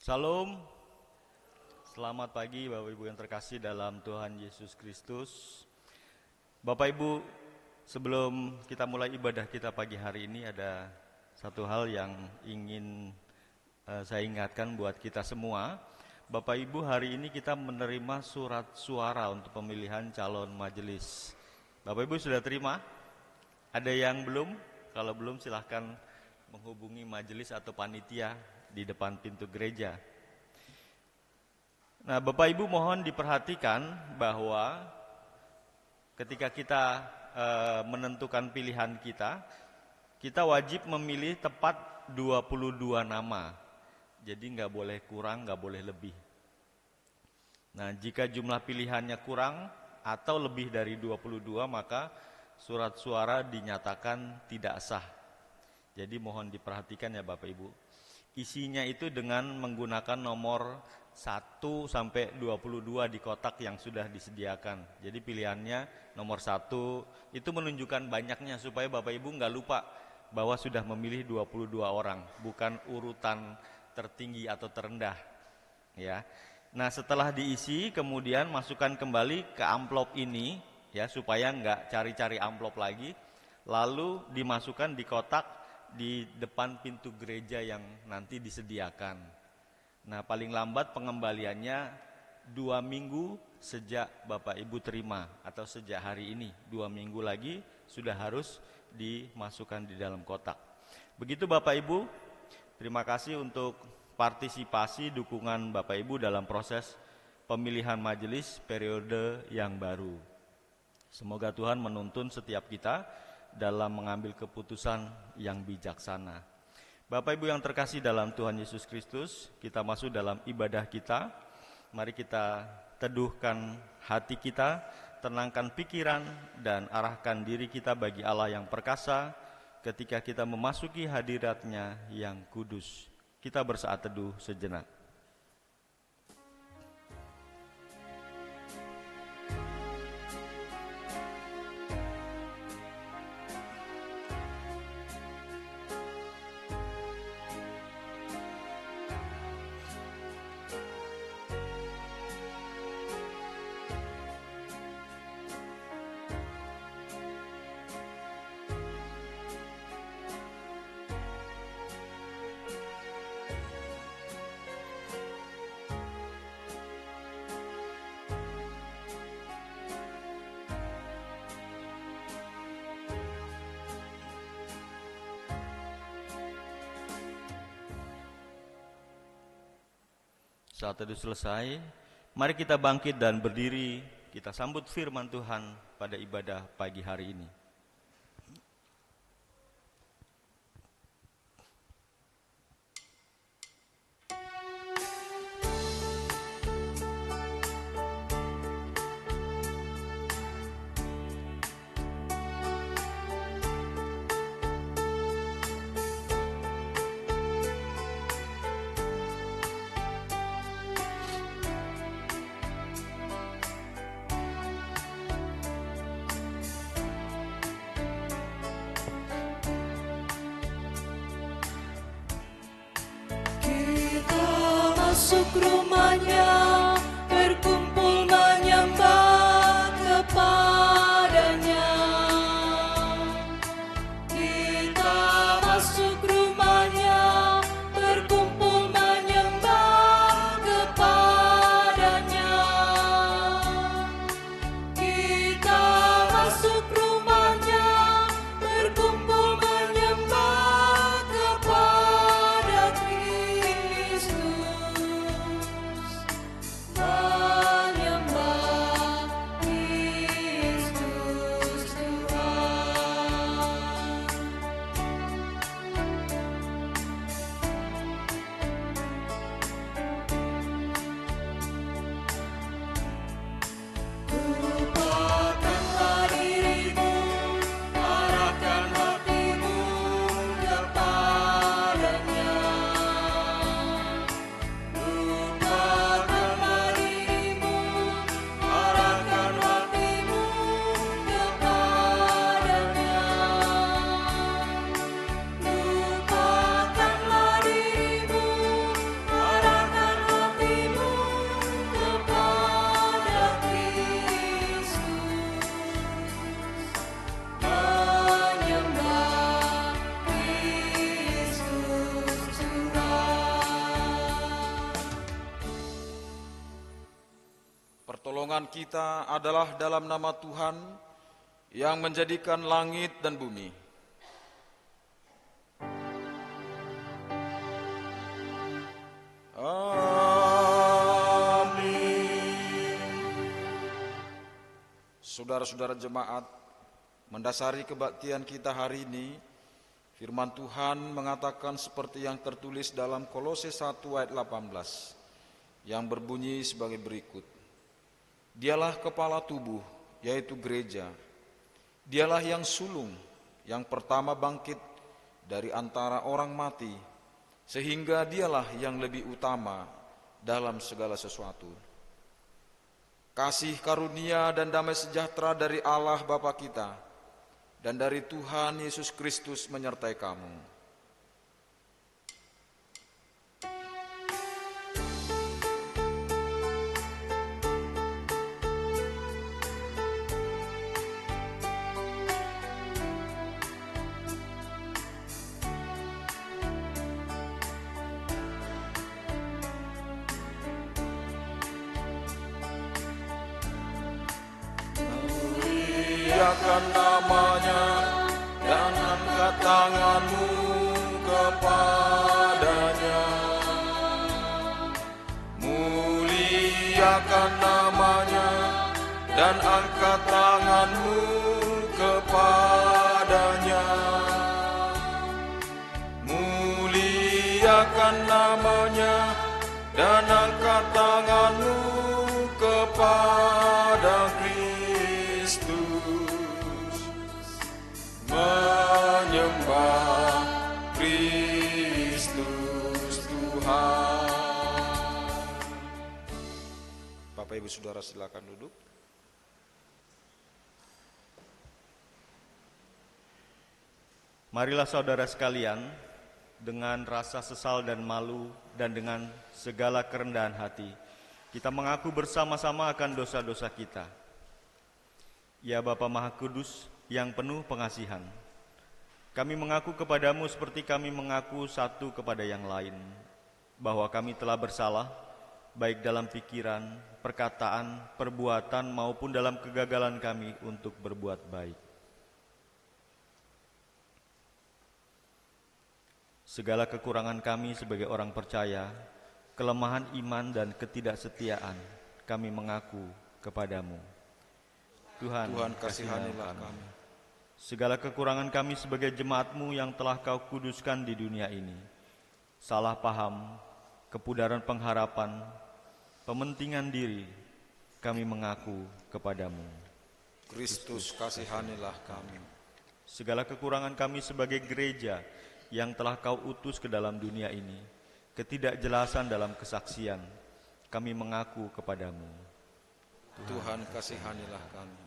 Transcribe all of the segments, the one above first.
Salam, selamat pagi Bapak Ibu yang terkasih dalam Tuhan Yesus Kristus. Bapak Ibu, sebelum kita mulai ibadah kita pagi hari ini ada satu hal yang ingin saya ingatkan buat kita semua. Bapak Ibu, hari ini kita menerima surat suara untuk pemilihan calon majelis. Bapak Ibu sudah terima? Ada yang belum? Kalau belum silahkan menghubungi majelis atau panitia di depan pintu gereja. Nah, Bapak Ibu mohon diperhatikan bahwa ketika kita menentukan pilihan kita wajib memilih tepat 22 nama. Jadi nggak boleh kurang, nggak boleh lebih. Nah, jika jumlah pilihannya kurang atau lebih dari 22, maka surat suara dinyatakan tidak sah. Jadi mohon diperhatikan ya Bapak Ibu. Isinya itu dengan menggunakan nomor 1 sampai 22 di kotak yang sudah disediakan. Jadi pilihannya nomor 1 itu menunjukkan banyaknya supaya Bapak Ibu nggak lupa bahwa sudah memilih 22 orang, bukan urutan tertinggi atau terendah. Ya. Nah, setelah diisi kemudian masukkan kembali ke amplop ini ya supaya nggak cari-cari amplop lagi, lalu dimasukkan di kotak di depan pintu gereja yang nanti disediakan. Nah, paling lambat pengembaliannya 2 minggu sejak Bapak Ibu terima atau sejak hari ini. 2 minggu lagi sudah harus dimasukkan di dalam kotak. Begitu Bapak Ibu, terima kasih untuk partisipasi dukungan Bapak Ibu dalam proses pemilihan majelis periode yang baru. Semoga Tuhan menuntun setiap kita dalam mengambil keputusan yang bijaksana. Bapak Ibu yang terkasih dalam Tuhan Yesus Kristus, kita masuk dalam ibadah kita. Mari kita teduhkan hati kita, tenangkan pikiran, dan arahkan diri kita bagi Allah yang perkasa ketika kita memasuki hadirat-Nya yang kudus. Kita bersaat teduh sejenak. Saat teduh selesai, mari kita bangkit dan berdiri, kita sambut firman Tuhan pada ibadah pagi hari ini. Masuk rumahnya, berkumpul menyembah kepadanya. Kita masuk rumahnya, berkumpul menyembah kepadanya. Kita masuk rumahnya, berkumpul menyembah kepada Kristus. Pertolongan kita adalah dalam nama Tuhan yang menjadikan langit dan bumi. Amin. Saudara-saudara jemaat, mendasari kebaktian kita hari ini, firman Tuhan mengatakan seperti yang tertulis dalam Kolose 1 ayat 18 yang berbunyi sebagai berikut. Dialah kepala tubuh, yaitu gereja. Dialah yang sulung, yang pertama bangkit dari antara orang mati, sehingga dialah yang lebih utama dalam segala sesuatu. Kasih karunia dan damai sejahtera dari Allah Bapa kita dan dari Tuhan Yesus Kristus menyertai kamu. Muliakan namanya dan angkat tanganmu kepadanya. Muliakan namanya dan angkat tanganmu kepadanya. Muliakan namanya dan angkat tanganmu kepada menyembah Kristus Tuhan. Bapak Ibu Saudara silakan duduk. Marilah saudara sekalian, dengan rasa sesal dan malu dan dengan segala kerendahan hati, kita mengaku bersama-sama akan dosa-dosa kita. Ya Bapa Maha Kudus, yang penuh pengasihan, kami mengaku kepadamu seperti kami mengaku satu kepada yang lain, bahwa kami telah bersalah, baik dalam pikiran, perkataan, perbuatan, maupun dalam kegagalan kami untuk berbuat baik. Segala kekurangan kami sebagai orang percaya, kelemahan iman dan ketidaksetiaan, kami mengaku kepadamu. Tuhan kasihanilah kami. Segala kekurangan kami sebagai jemaat-Mu yang telah Kau kuduskan di dunia ini, salah paham, kepudaran pengharapan, pementingan diri, kami mengaku kepadamu. Kristus kasihanilah kami. Segala kekurangan kami sebagai gereja yang telah Kau utus ke dalam dunia ini, ketidakjelasan dalam kesaksian, kami mengaku kepadamu. Tuhan kasihanilah kami.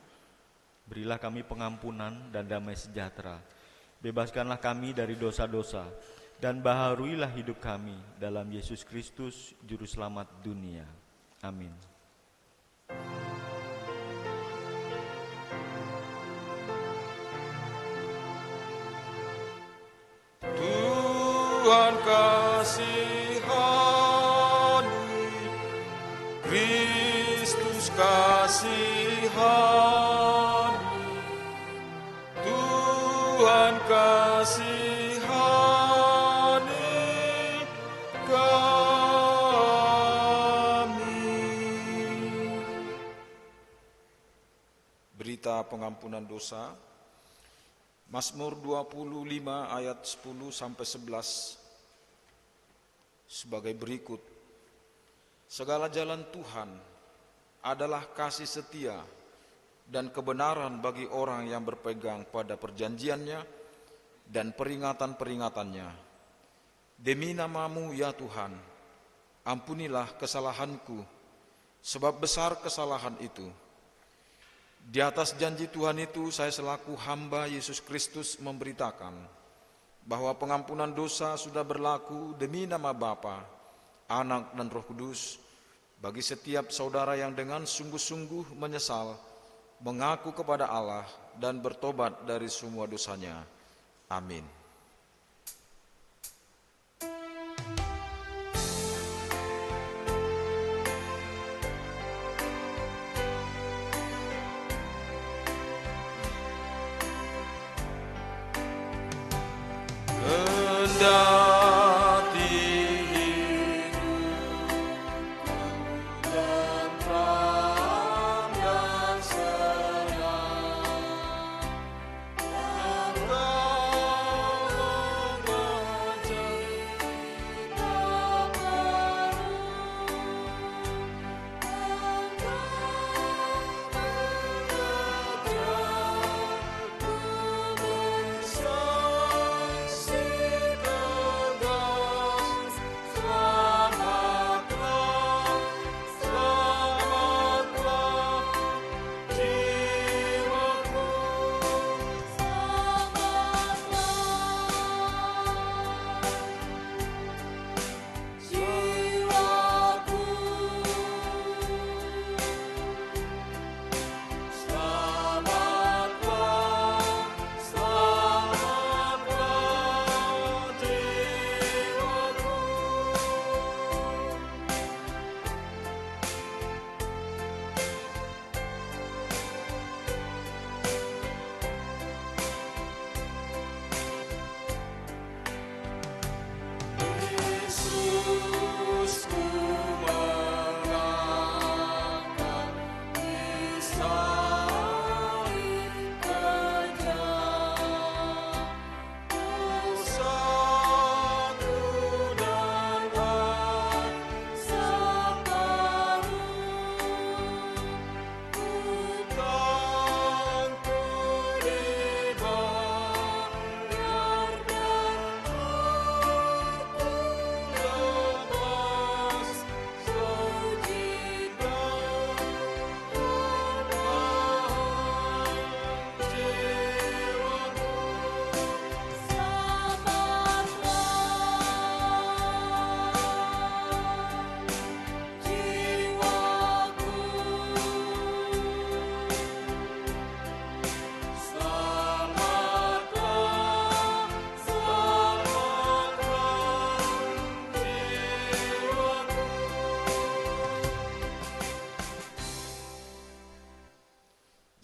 Berilah kami pengampunan dan damai sejahtera. Bebaskanlah kami dari dosa-dosa dan baharuilah hidup kami dalam Yesus Kristus, Juru Selamat dunia. Amin. Tuhan kasihani, Kristus kasihani. Tuhan kasihani kami. Berita pengampunan dosa, Mazmur 25 ayat 10 sampai 11 sebagai berikut. Segala jalan Tuhan adalah kasih setia dan kebenaran bagi orang yang berpegang pada perjanjiannya dan peringatan-peringatannya. Demi nama-Mu ya Tuhan, ampunilah kesalahanku, sebab besar kesalahan itu. Di atas janji Tuhan itu, saya selaku hamba Yesus Kristus memberitakan bahwa pengampunan dosa sudah berlaku demi nama Bapa, Anak dan Roh Kudus, bagi setiap saudara yang dengan sungguh-sungguh menyesal, mengaku kepada Allah dan bertobat dari semua dosanya. Amin.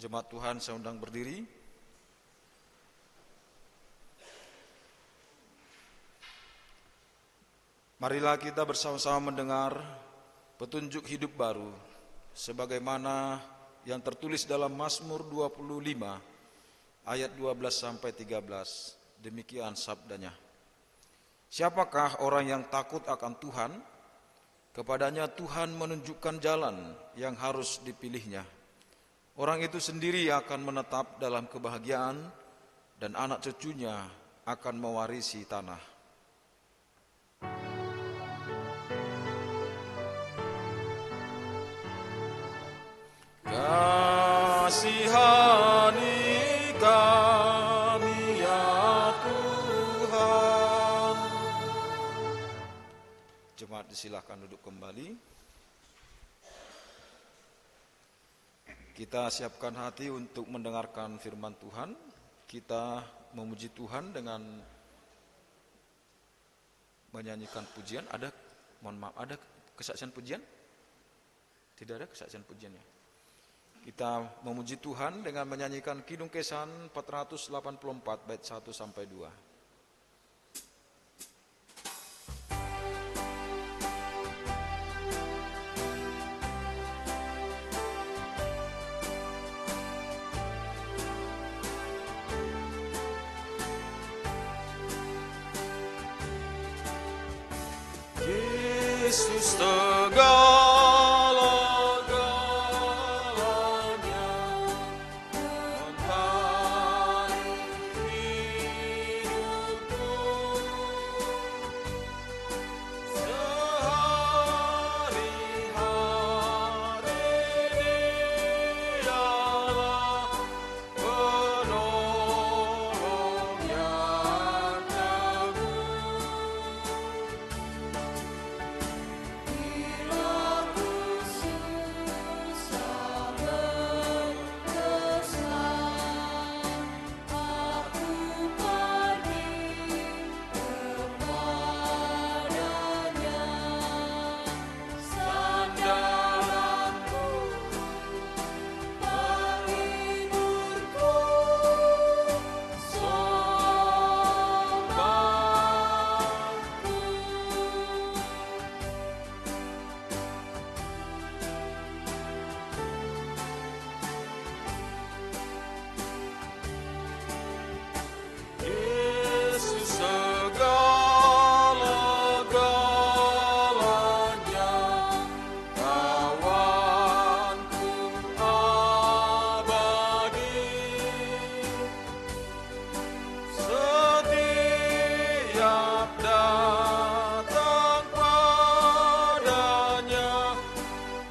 Jemaat Tuhan, saya undang berdiri. Marilah kita bersama-sama mendengar petunjuk hidup baru sebagaimana yang tertulis dalam Mazmur 25 ayat 12 sampai 13. Demikian sabdanya. Siapakah orang yang takut akan Tuhan? Kepadanya Tuhan menunjukkan jalan yang harus dipilihnya. Orang itu sendiri akan menetap dalam kebahagiaan dan anak cucunya akan mewarisi tanah. Kasihani kami ya Tuhan. Jemaat disilahkan duduk kembali. Kita siapkan hati untuk mendengarkan firman Tuhan. Kita memuji Tuhan dengan menyanyikan pujian. Ada kesaksian pujian? Tidak ada kesaksian pujiannya. Kita memuji Tuhan dengan menyanyikan Kidung Kesan 484 bait 1 sampai 2. Yesus segala-galanya, mentari hidupku. Sehari-hari Dialah penolong yang teguh. Yesus segala-galanya, kawanku abadi. Setiap datang padanya,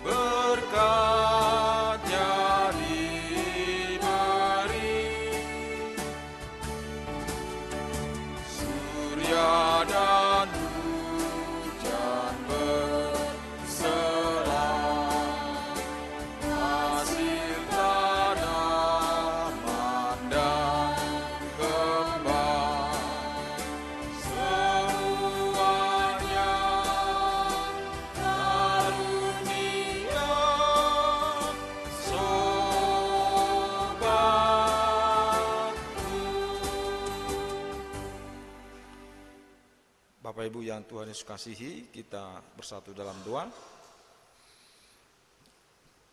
berkatnya diberi. Surya dan hujan berselang, hasil tanaman dan kembang, semuanya karunia sobatku. Bapak Ibu yang Tuhan Yesus kasihi, kita bersatu dalam doa.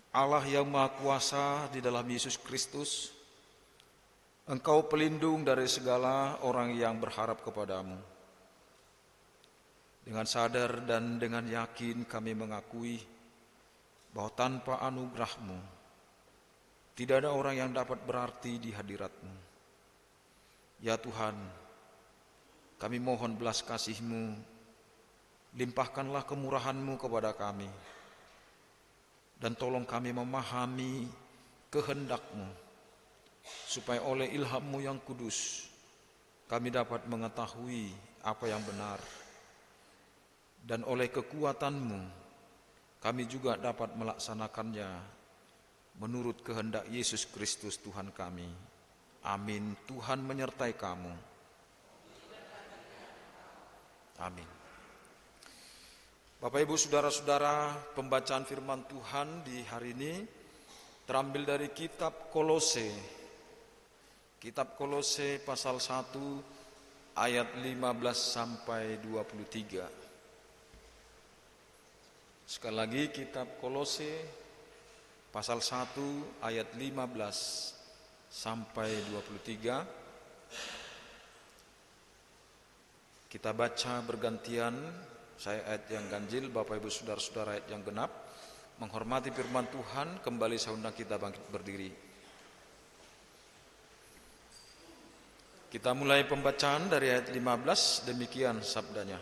Allah yang Maha Kuasa, di dalam Yesus Kristus, Engkau pelindung dari segala orang yang berharap kepadamu. Dengan sadar dan dengan yakin kami mengakui bahwa tanpa anugerah-Mu tidak ada orang yang dapat berarti di hadirat-Mu. Ya Tuhan, kami mohon belas kasih-Mu, limpahkanlah kemurahan-Mu kepada kami, dan tolong kami memahami kehendak-Mu, supaya oleh ilham-Mu yang kudus, kami dapat mengetahui apa yang benar, dan oleh kekuatan-Mu, kami juga dapat melaksanakannya menurut kehendak Yesus Kristus Tuhan kami. Amin. Tuhan menyertai kamu. Amin. Bapak Ibu Saudara-saudara, pembacaan firman Tuhan di hari ini terambil dari kitab Kolose. Kitab Kolose pasal 1 ayat 15 sampai 23. Sekali lagi kitab Kolose pasal 1 ayat 15 sampai 23. Kita baca bergantian, saya ayat yang ganjil, Bapak Ibu Saudara-saudara ayat yang genap. Menghormati firman Tuhan, kembali saya undang kita bangkit berdiri. Kita mulai pembacaan dari ayat 15, demikian sabdanya.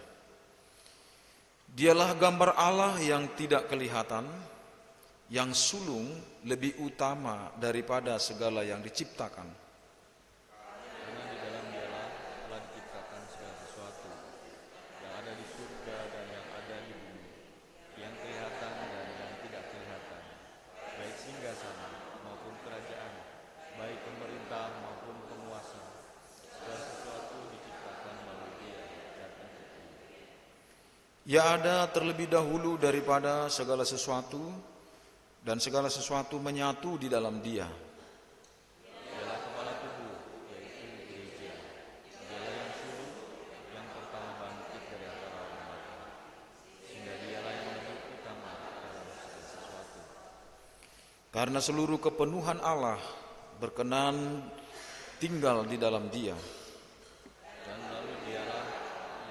Dialah gambar Allah yang tidak kelihatan, yang sulung lebih utama daripada segala yang diciptakan. Karena di dalam Dialah telah diciptakan segala sesuatu, yang ada di surga dan yang ada di bumi, yang kelihatan dan yang tidak kelihatan, baik singgasana maupun kerajaan, baik pemerintah maupun penguasa. Segala sesuatu diciptakan melalui Dia dan untuk Dia. Ia ada terlebih dahulu daripada segala sesuatu, dan segala sesuatu menyatu di dalam Dia. Dialah kepala tubuh, yaitu gereja. Dialah yang sulung, yang pertama bangkit dari antara orang mati, sehingga Dialah yang lebih utama dalam segala sesuatu. Karena seluruh kepenuhan Allah berkenan tinggal di dalam Dia. Dan lalu Dialah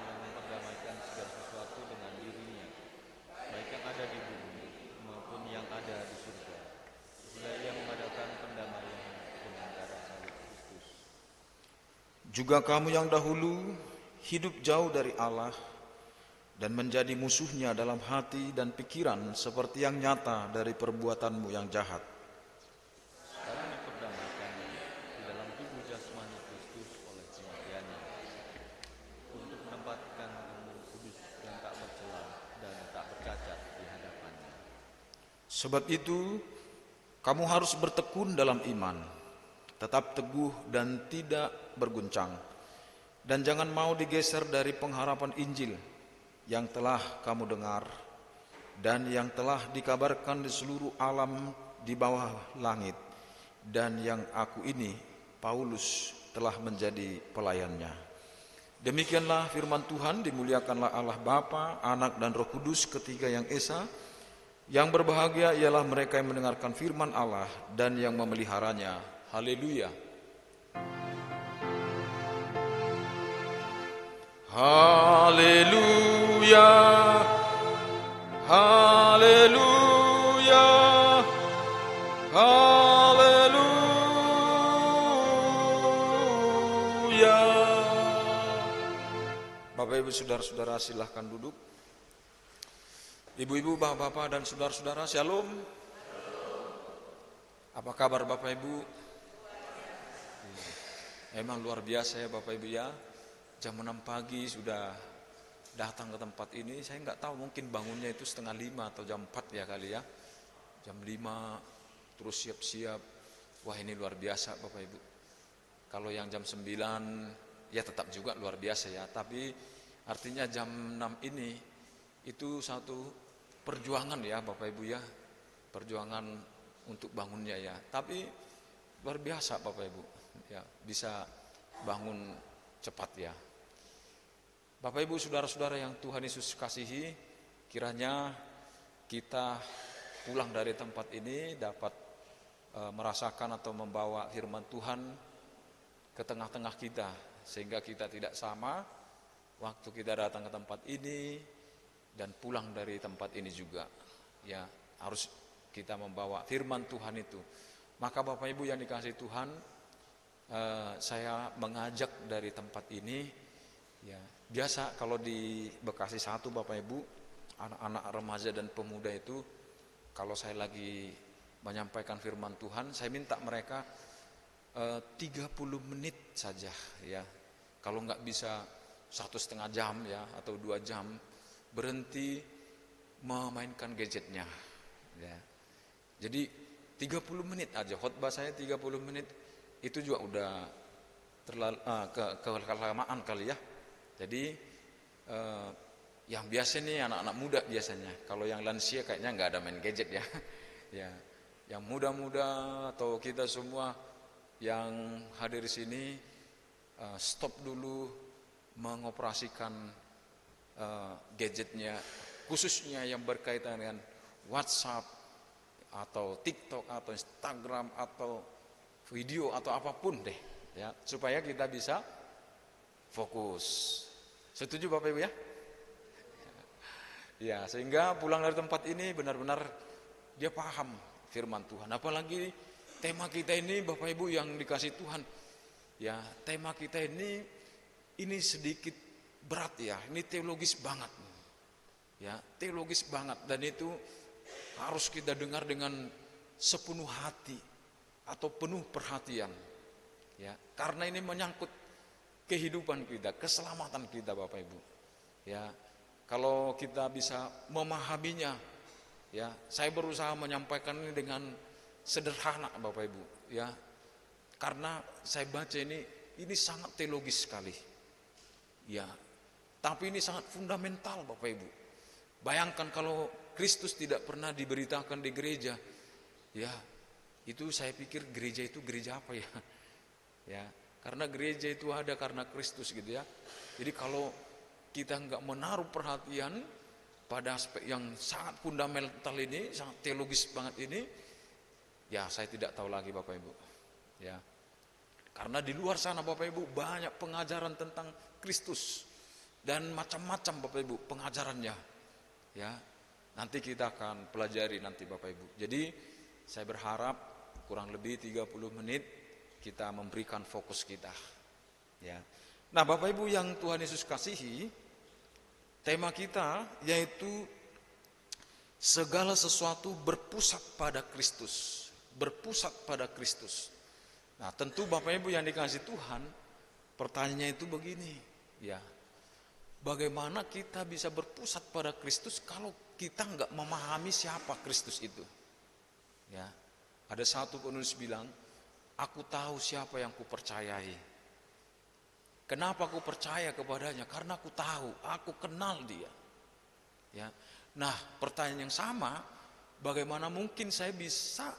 yang memperdamaikan segala sesuatu dengan dirinya, baik yang ada di bumi maupun yang ada di surga. Sehingga Ia mengadakan pendamaian dengan darah salib Kristus. Juga kamu yang dahulu hidup jauh dari Allah dan menjadi musuhnya dalam hati dan pikiran seperti yang nyata dari perbuatanmu yang jahat. Sekarang diperdamaikannya di dalam tubuh jasmani Kristus oleh kematiannya, untuk menempatkan kamu kudus dan tak bercela dan tak bercacat di hadapannya. Sebab itu kamu harus bertekun dalam iman, tetap teguh dan tidak berguncang, dan jangan mau digeser dari pengharapan Injil yang telah kamu dengar dan yang telah dikabarkan di seluruh alam di bawah langit, dan yang aku ini, Paulus, telah menjadi pelayannya. Demikianlah firman Tuhan, dimuliakanlah Allah Bapa, Anak dan Roh Kudus, ketiga yang esa. Yang berbahagia ialah mereka yang mendengarkan firman Allah dan yang memeliharanya. Haleluya. Haleluya. Haleluya. Haleluya. Bapak Ibu Saudara-saudara silahkan duduk. Ibu-ibu, bapak-bapak dan saudara-saudara, shalom. Apa kabar Bapak Ibu? Emang luar biasa ya Bapak Ibu ya. Jam 6 pagi sudah datang ke tempat ini. Saya nggak tahu, mungkin bangunnya itu 4:30 atau jam 4 ya kali ya. Jam 5 terus siap-siap. Wah, ini luar biasa Bapak Ibu. Kalau yang jam 9 ya tetap juga luar biasa ya. Tapi artinya jam 6 ini itu satu perjuangan ya Bapak Ibu ya. Perjuangan untuk bangunnya ya. Tapi luar biasa Bapak Ibu ya, bisa bangun cepat ya. Bapak Ibu saudara-saudara yang Tuhan Yesus kasihi, kiranya kita pulang dari tempat ini dapat merasakan atau membawa firman Tuhan ke tengah-tengah kita, sehingga kita tidak sama waktu kita datang ke tempat ini dan pulang dari tempat ini juga ya. Harus kita membawa firman Tuhan itu. Maka Bapak Ibu yang dikasihi Tuhan, saya mengajak dari tempat ini ya. Biasa kalau di Bekasi 1 Bapak Ibu, anak-anak remaja dan pemuda itu kalau saya lagi menyampaikan firman Tuhan, saya minta mereka 30 menit saja ya. Kalau nggak bisa 1,5 jam ya atau 2 jam, berhenti memainkan gadgetnya ya. Jadi 30 menit aja, khotbah saya 30 menit itu juga udah terlalu kelamaan kali ya. Jadi yang biasa nih anak-anak muda biasanya, kalau yang lansia kayaknya nggak ada main gadget ya. Ya, yang muda-muda atau kita semua yang hadir di sini stop dulu mengoperasikan gadgetnya, khususnya yang berkaitan dengan WhatsApp atau TikTok atau Instagram atau video atau apapun deh, ya, supaya kita bisa fokus. Setuju Bapak Ibu ya? Ya, sehingga pulang dari tempat ini benar-benar dia paham firman Tuhan. Apalagi tema kita ini Bapak Ibu yang dikasih Tuhan, ya, tema kita ini sedikit berat ya, ini teologis banget, ya, teologis banget, dan itu harus kita dengar dengan sepenuh hati atau penuh perhatian, ya, karena ini menyangkut kehidupan kita, keselamatan kita Bapak Ibu, ya. Kalau kita bisa memahaminya, ya, saya berusaha menyampaikan ini dengan sederhana Bapak Ibu, ya, karena saya baca ini sangat teologis sekali, ya, tapi ini sangat fundamental Bapak Ibu. Bayangkan kalau Kristus tidak pernah diberitakan di gereja, ya, itu saya pikir gereja itu gereja apa ya, ya, karena gereja itu ada karena Kristus gitu ya. Jadi kalau kita nggak menaruh perhatian pada aspek yang sangat fundamental ini, sangat teologis banget ini, ya saya tidak tahu lagi Bapak Ibu, ya. Karena di luar sana Bapak Ibu banyak pengajaran tentang Kristus dan macam-macam Bapak Ibu pengajarannya, ya. Nanti kita akan pelajari nanti Bapak Ibu. Jadi saya berharap kurang lebih 30 menit kita memberikan fokus kita, ya. Nah Bapak Ibu yang Tuhan Yesus kasihi, tema kita yaitu segala sesuatu berpusat pada Kristus, berpusat pada Kristus. Nah tentu Bapak Ibu yang dikasih Tuhan, pertanyaannya itu begini, ya, bagaimana kita bisa berpusat pada Kristus kalau kita nggak memahami siapa Kristus itu, ya. Ada satu penulis bilang, aku tahu siapa yang kupercayai. Kenapa aku percaya kepadanya? Karena aku tahu, aku kenal dia, ya. Nah pertanyaan yang sama, bagaimana mungkin saya bisa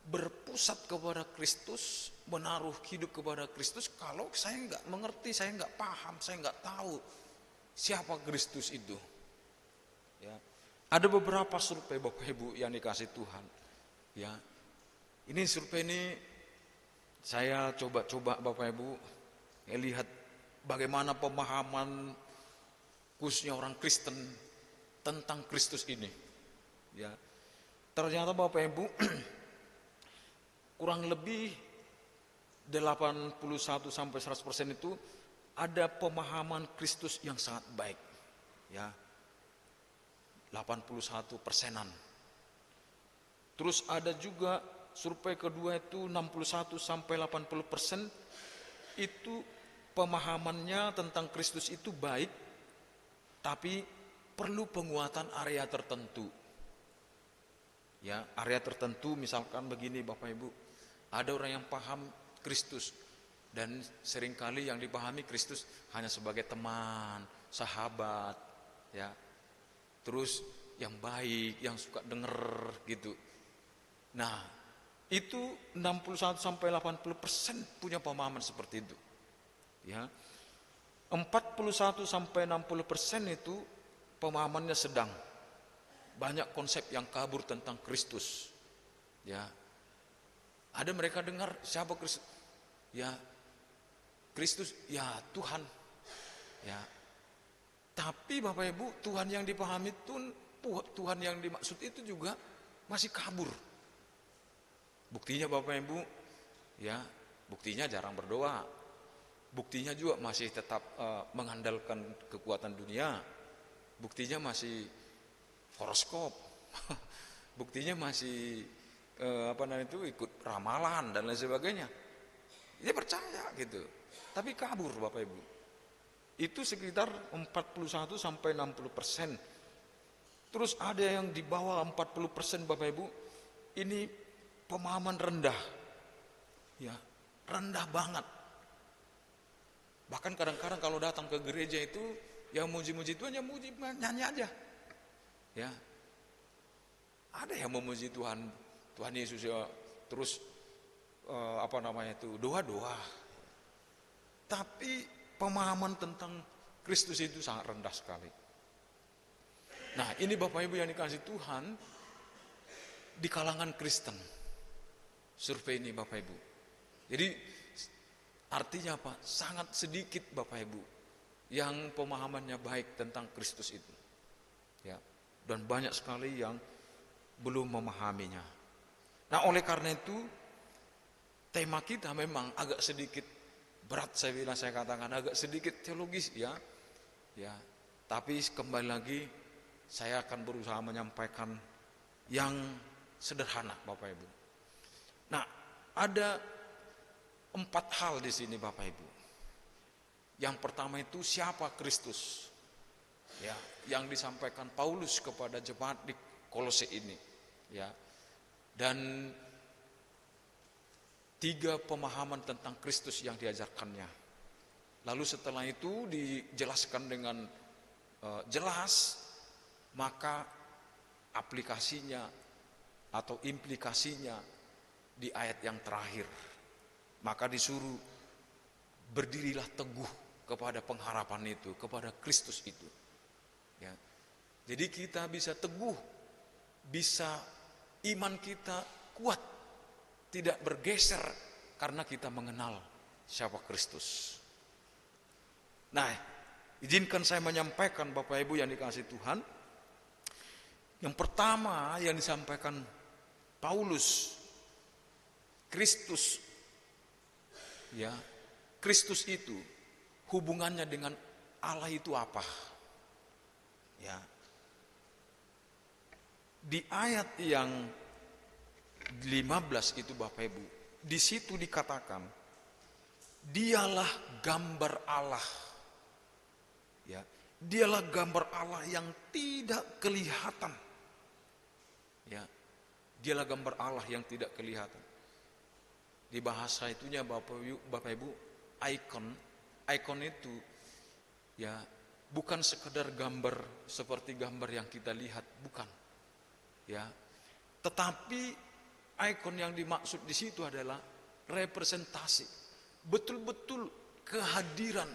berpusat kepada Kristus, menaruh hidup kepada Kristus kalau saya nggak mengerti, saya nggak paham, saya nggak tahu siapa Kristus itu, ya. Ada beberapa survei Bapak Ibu yang dikasih Tuhan, ya. Ini survei ini saya coba Bapak Ibu lihat bagaimana pemahaman khususnya orang Kristen tentang Kristus ini, ya. Ternyata Bapak Ibu kurang lebih 81 sampai 100% itu ada pemahaman Kristus yang sangat baik, ya. 81%-an. Terus ada juga survei kedua itu 61 sampai 80% itu pemahamannya tentang Kristus itu baik, tapi perlu penguatan area tertentu. Ya, area tertentu misalkan begini Bapak Ibu, ada orang yang paham Kristus dan seringkali yang dipahami Kristus hanya sebagai teman, sahabat, ya. Terus yang baik, yang suka denger gitu. Nah, itu 61 sampai 80% punya pemahaman seperti itu. Ya. 41 sampai 60% itu pemahamannya sedang. Banyak konsep yang kabur tentang Kristus. Ya. Ada mereka dengar siapa Kristus? Ya. Kristus ya Tuhan. Ya. Tapi Bapak Ibu, Tuhan yang dipahami itu, Tuhan yang dimaksud itu juga masih kabur. Buktinya Bapak Ibu, ya, buktinya jarang berdoa. Buktinya juga masih tetap mengandalkan kekuatan dunia. Buktinya masih horoskop. Buktinya masih ikut ramalan dan lain sebagainya. Dia percaya gitu. Tapi kabur Bapak Ibu. Itu sekitar 41 sampai 60%. Terus ada yang di bawah 40% Bapak Ibu. Ini pemahaman rendah. Ya, rendah banget. Bahkan kadang-kadang kalau datang ke gereja itu yang muji-muji Tuhan, ya muji nyanyi aja. Ya. Ada yang memuji Tuhan Tuhan Yesus ya terus doa-doa. Tapi pemahaman tentang Kristus itu sangat rendah sekali. Nah, ini Bapak Ibu yang dikasihi Tuhan, di kalangan Kristen, survei ini Bapak Ibu. Jadi artinya apa? Sangat sedikit Bapak Ibu yang pemahamannya baik tentang Kristus itu. Ya, dan banyak sekali yang belum memahaminya. Nah, oleh karena itu tema kita memang agak sedikit berat, saya katakan agak sedikit teologis ya. Ya, tapi kembali lagi saya akan berusaha menyampaikan yang sederhana Bapak Ibu. Nah, ada 4 hal di sini Bapak Ibu. Yang pertama itu siapa Kristus? Ya, yang disampaikan Paulus kepada jemaat di Kolose ini. Ya. Dan 3 pemahaman tentang Kristus yang diajarkannya. Lalu setelah itu dijelaskan dengan jelas, maka aplikasinya atau implikasinya di ayat yang terakhir. Maka disuruh berdirilah teguh kepada pengharapan itu, kepada Kristus itu. Ya. Jadi kita bisa teguh, bisa iman kita kuat, tidak bergeser karena kita mengenal siapa Kristus. Nah, izinkan saya menyampaikan Bapak Ibu yang dikasihi Tuhan. Yang pertama yang disampaikan Paulus, Kristus. Ya, Kristus itu hubungannya dengan Allah itu apa? Ya. Di ayat yang 15 itu Bapak Ibu, di situ dikatakan dialah gambar Allah. Ya, dialah gambar Allah yang tidak kelihatan. Ya, dialah gambar Allah yang tidak kelihatan. Di bahasa itunya Bapak Ibu, ikon itu ya bukan sekedar gambar seperti gambar yang kita lihat, bukan. Ya, tetapi ikon yang dimaksud di situ adalah representasi, betul-betul kehadiran.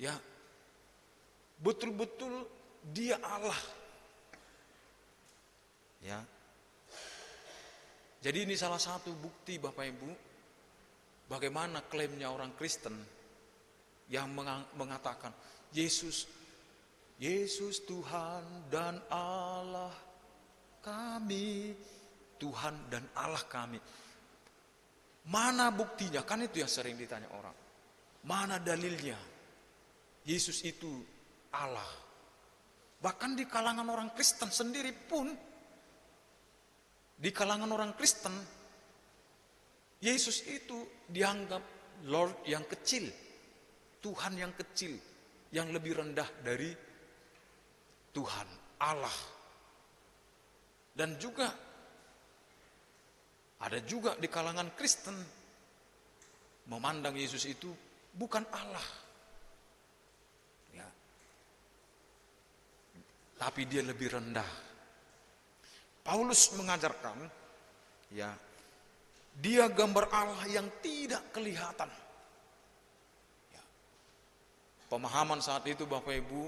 Ya, betul-betul dia Allah. Ya. Jadi ini salah satu bukti Bapak Ibu bagaimana klaimnya orang Kristen yang mengatakan Yesus Tuhan dan Allah kami, Tuhan dan Allah kami. Mana buktinya? Kan itu yang sering ditanya orang. Mana dalilnya? Yesus itu Allah. Bahkan di kalangan orang Kristen sendiri pun, di kalangan orang Kristen, Yesus itu dianggap Lord yang kecil, Tuhan yang kecil, yang lebih rendah dari Tuhan, Allah. Dan juga ada juga di kalangan Kristen memandang Yesus itu bukan Allah. Ya. Tapi dia lebih rendah. Paulus mengajarkan, ya, dia gambar Allah yang tidak kelihatan. Ya. Pemahaman saat itu Bapak Ibu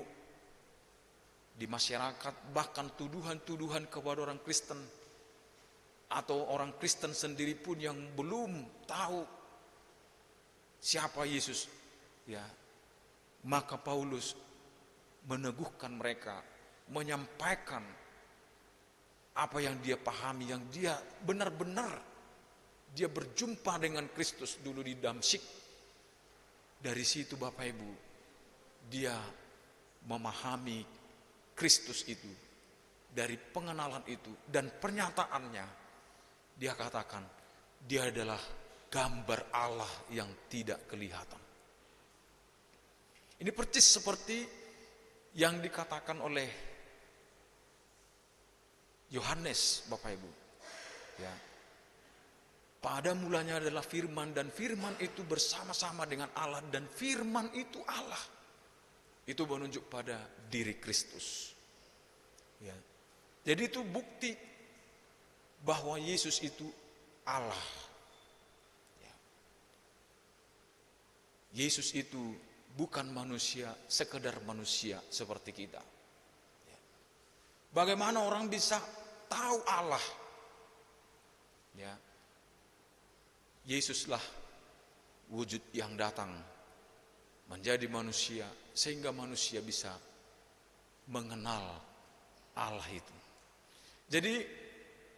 di masyarakat, bahkan tuduhan-tuduhan kepada orang Kristen atau orang Kristen sendiri pun yang belum tahu siapa Yesus, ya, maka Paulus meneguhkan mereka, menyampaikan apa yang dia pahami, yang dia benar-benar dia berjumpa dengan Kristus dulu di Damsyik. Dari situ Bapak Ibu, dia memahami Kristus itu. Dari pengenalan itu dan pernyataannya, dia katakan dia adalah gambar Allah yang tidak kelihatan. Ini persis seperti yang dikatakan oleh Yohanes, Bapak Ibu. Ya. Pada mulanya adalah firman, dan firman itu bersama-sama dengan Allah, dan firman itu Allah. Itu menunjuk pada diri Kristus. Ya. Jadi itu bukti bahwa Yesus itu Allah. Ya. Yesus itu bukan manusia, sekedar manusia seperti kita. Ya. Bagaimana orang bisa tahu Allah? Ya. Yesuslah wujud yang datang menjadi manusia sehingga manusia bisa mengenal Allah itu. Jadi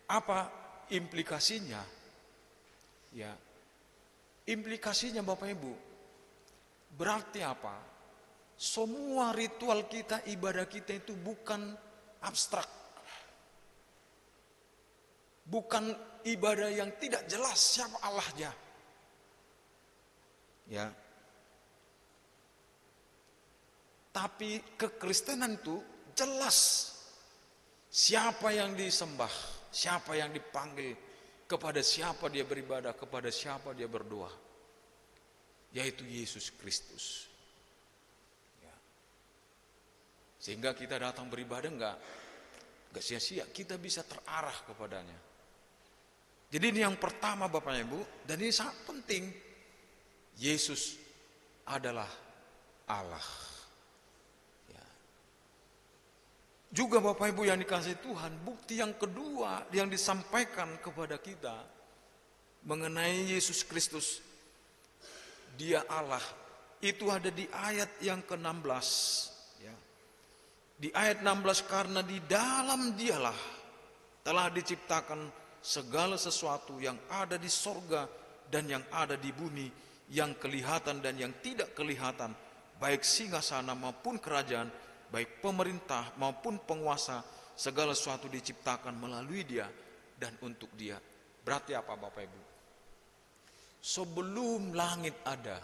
apa implikasinya? Ya. Implikasinya Bapak Ibu, berarti apa? Semua ritual kita, ibadah kita itu bukan abstrak. Bukan ibadah yang tidak jelas siapa Allahnya. Ya. Tapi kekristenan itu jelas siapa yang disembah, siapa yang dipanggil, kepada siapa dia beribadah, kepada siapa dia berdoa, yaitu Yesus Kristus. Ya. Sehingga kita datang beribadah enggak sia-sia, kita bisa terarah kepadanya. Jadi ini yang pertama Bapak Ibu, dan ini sangat penting. Yesus adalah Allah. Ya. Juga Bapak Ibu yang dikasihi Tuhan, bukti yang kedua yang disampaikan kepada kita mengenai Yesus Kristus, Dia Allah, itu ada di ayat yang ke-16. Ya. Di ayat 16, karena di dalam Dialah telah diciptakan segala sesuatu yang ada di sorga dan yang ada di bumi, yang kelihatan dan yang tidak kelihatan, baik singgasana maupun kerajaan, baik pemerintah maupun penguasa, segala sesuatu diciptakan melalui Dia dan untuk Dia. Berarti apa Bapak Ibu? Sebelum langit ada,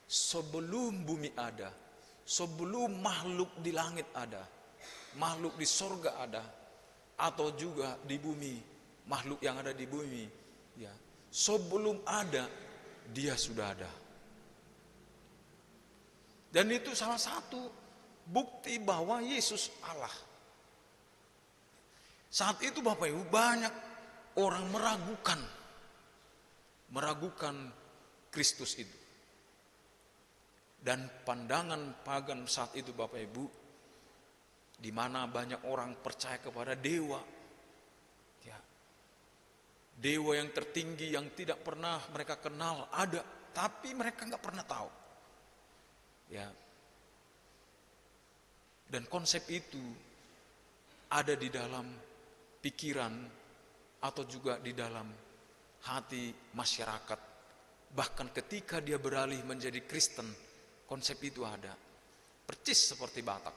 sebelum bumi ada, sebelum makhluk di langit ada, makhluk di sorga ada, atau juga di bumi, makhluk yang ada di bumi, ya, sebelum ada Dia sudah ada. Dan itu salah satu bukti bahwa Yesus Allah. Saat itu Bapak Ibu banyak orang meragukan Kristus itu. Dan pandangan pagan saat itu Bapak Ibu, di mana banyak orang percaya kepada dewa. Ya. Dewa yang tertinggi yang tidak pernah mereka kenal ada, tapi mereka nggak pernah tahu. Ya. Dan konsep itu ada di dalam pikiran atau juga di dalam hati masyarakat. Bahkan ketika dia beralih menjadi Kristen, konsep itu ada. Percis seperti Batak.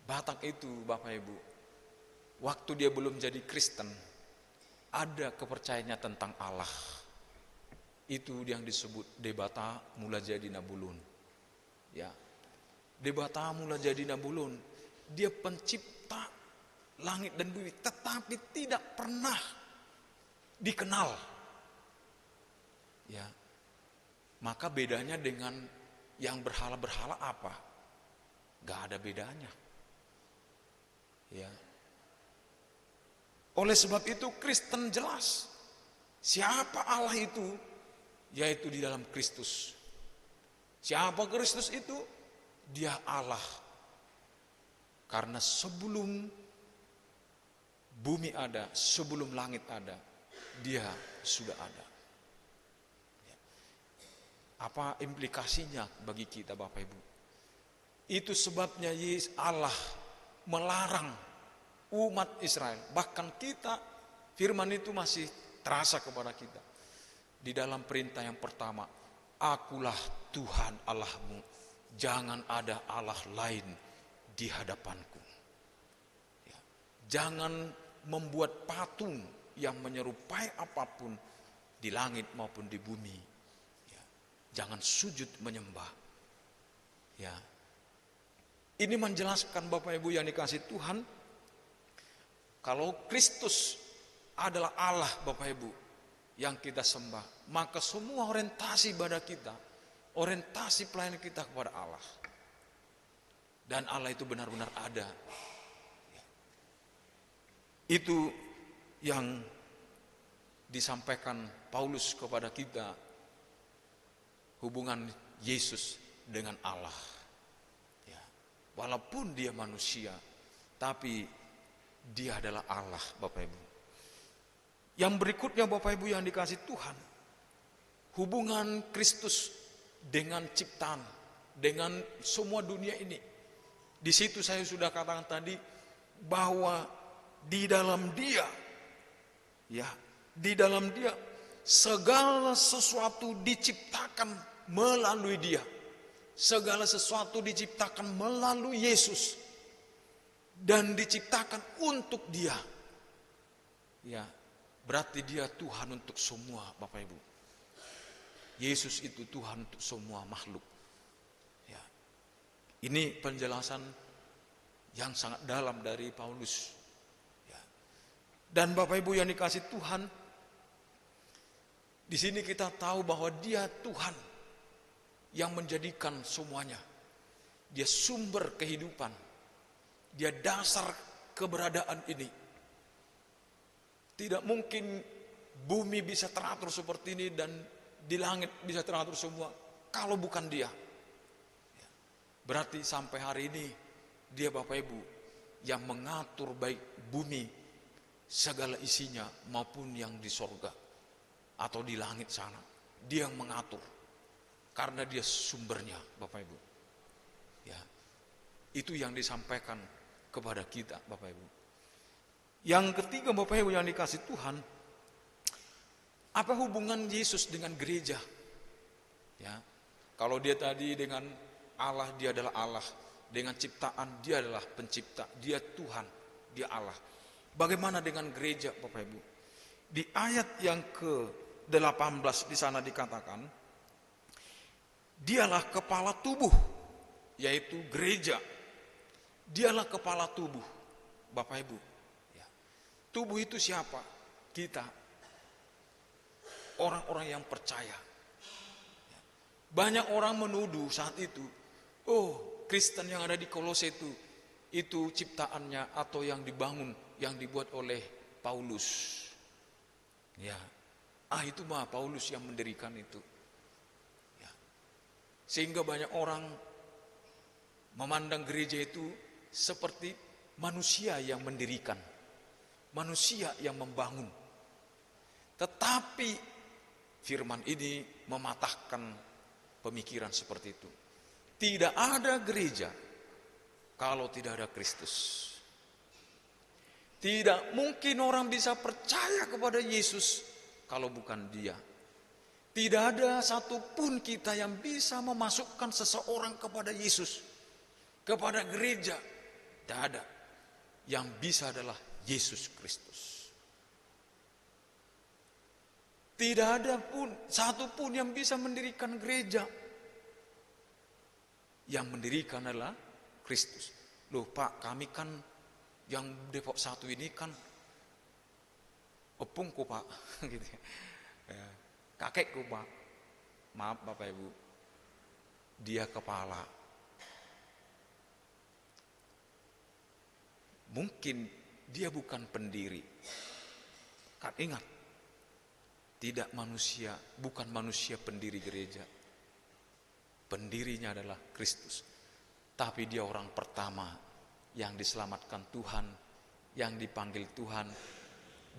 Batak itu Bapak Ibu, waktu dia belum jadi Kristen, ada kepercayaannya tentang Allah. Itu yang disebut Debata Mula Jadi Nabulun. Ya. Debata Mula Jadi Nabulun, dia pencipta langit dan bumi, tetapi tidak pernah dikenal. Ya. Maka bedanya dengan yang berhala-berhala apa? Gak ada bedanya. Ya. Oleh sebab itu Kristen jelas siapa Allah itu, yaitu di dalam Kristus. Siapa Kristus itu? Dia Allah. Karena sebelum bumi ada, sebelum langit ada, Dia sudah ada. Apa implikasinya bagi kita Bapak Ibu? Itu sebabnya Yesus Allah melarang umat Israel. Bahkan kita, firman itu masih terasa kepada kita. Di dalam perintah yang pertama, Akulah Tuhan Allahmu, jangan ada Allah lain di hadapanku. Ya. Jangan membuat patung yang menyerupai apapun di langit maupun di bumi. Ya. Jangan sujud menyembah. Ya. Ini menjelaskan Bapak Ibu yang dikasihi Tuhan, kalau Kristus adalah Allah Bapak Ibu yang kita sembah, maka semua orientasi ibadah kita, orientasi pelayanan kita kepada Allah. Dan Allah itu benar-benar ada. Itu yang disampaikan Paulus kepada kita, hubungan Yesus dengan Allah. Ya, walaupun dia manusia, tapi dia adalah Allah, Bapak Ibu. Yang berikutnya Bapak Ibu yang dikasih Tuhan, hubungan Kristus dengan ciptaan, dengan semua dunia ini. Di situ saya sudah katakan tadi bahwa di dalam Dia, ya, di dalam Dia segala sesuatu diciptakan melalui Dia. Segala sesuatu diciptakan melalui Yesus dan diciptakan untuk Dia. Ya, berarti Dia Tuhan untuk semua, Bapak Ibu. Yesus itu Tuhan untuk semua makhluk. Ya. Ini penjelasan yang sangat dalam dari Paulus. Ya. Dan Bapak Ibu yang dikasih Tuhan, di sini kita tahu bahwa Dia Tuhan yang menjadikan semuanya. Dia sumber kehidupan. Dia dasar keberadaan ini. Tidak mungkin bumi bisa teratur seperti ini dan di langit bisa teratur semua kalau bukan Dia. Berarti sampai hari ini Dia, Bapak Ibu, yang mengatur baik bumi segala isinya maupun yang di sorga atau di langit sana. Dia yang mengatur karena Dia sumbernya, Bapak Ibu. Ya, itu yang disampaikan kepada kita, Bapak Ibu. Yang ketiga, Bapak Ibu yang dikasih Tuhan, apa hubungan Yesus dengan gereja? Ya, kalau Dia tadi dengan Allah, Dia adalah Allah. Dengan ciptaan, Dia adalah pencipta. Dia Tuhan, Dia Allah. Bagaimana dengan gereja, Bapak Ibu? Di ayat yang ke-18 di sana dikatakan, Dialah kepala tubuh, yaitu gereja. Dialah kepala tubuh, Bapak Ibu. Ya. Tubuh itu siapa? Kita. Orang-orang yang percaya. Ya. Banyak orang menuduh saat itu, oh, Kristen yang ada di Kolose itu ciptaannya atau yang dibangun, yang dibuat oleh Paulus. Ya, itu mah Paulus yang mendirikan itu. Ya. Sehingga banyak orang memandang gereja itu seperti manusia yang mendirikan, manusia yang membangun. Tetapi firman ini mematahkan pemikiran seperti itu. Tidak ada gereja kalau tidak ada Kristus. Tidak mungkin orang bisa percaya kepada Yesus kalau bukan Dia. Tidak ada satupun kita yang bisa memasukkan seseorang kepada Yesus, kepada gereja. Tidak ada. Yang bisa adalah Yesus Kristus. Tidak ada pun satupun yang bisa mendirikan gereja. Yang mendirikan adalah Kristus. Loh Pak, kami kan yang Depok 1 ini kan opungku Pak, gitu ya. Kakekku Pak. Maaf Bapak Ibu, dia kepala. Mungkin dia bukan pendiri. Kan ingat, tidak manusia, bukan manusia pendiri gereja. Pendirinya adalah Kristus. Tapi Dia orang pertama yang diselamatkan Tuhan, yang dipanggil Tuhan,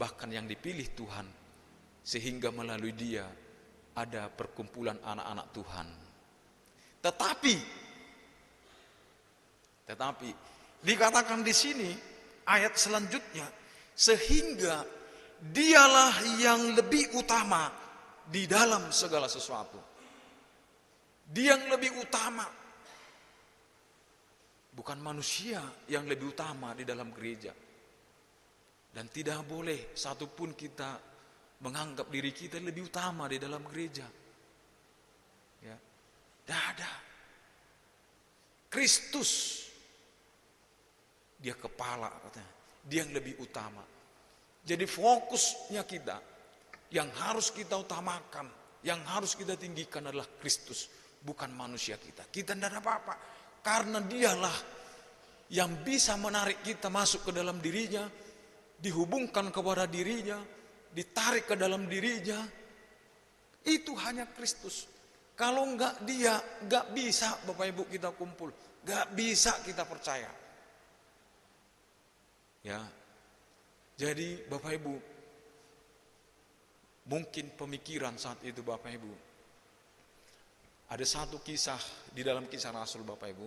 bahkan yang dipilih Tuhan. Sehingga melalui Dia ada perkumpulan anak-anak Tuhan. Tetapi dikatakan di sini ayat selanjutnya, sehingga Dialah yang lebih utama di dalam segala sesuatu. Dia yang lebih utama. Bukan manusia yang lebih utama di dalam gereja. Dan tidak boleh satupun kita menganggap diri kita lebih utama di dalam gereja. Ya, tidak ada. Kristus, Dia kepala, katanya. Dia yang lebih utama. Jadi fokusnya kita, yang harus kita utamakan, yang harus kita tinggikan adalah Kristus. Bukan manusia kita. Kita tidak ada apa-apa. Karena Dialah yang bisa menarik kita masuk ke dalam dirinya. dihubungkan kepada dirinya, ditarik ke dalam dirinya. Itu hanya Kristus. Kalau enggak dia, enggak bisa Bapak Ibu kita kumpul, enggak bisa kita percaya. Ya. Jadi Bapak Ibu, mungkin pemikiran saat itu Bapak Ibu, ada satu kisah di dalam Kisah Rasul Bapak Ibu.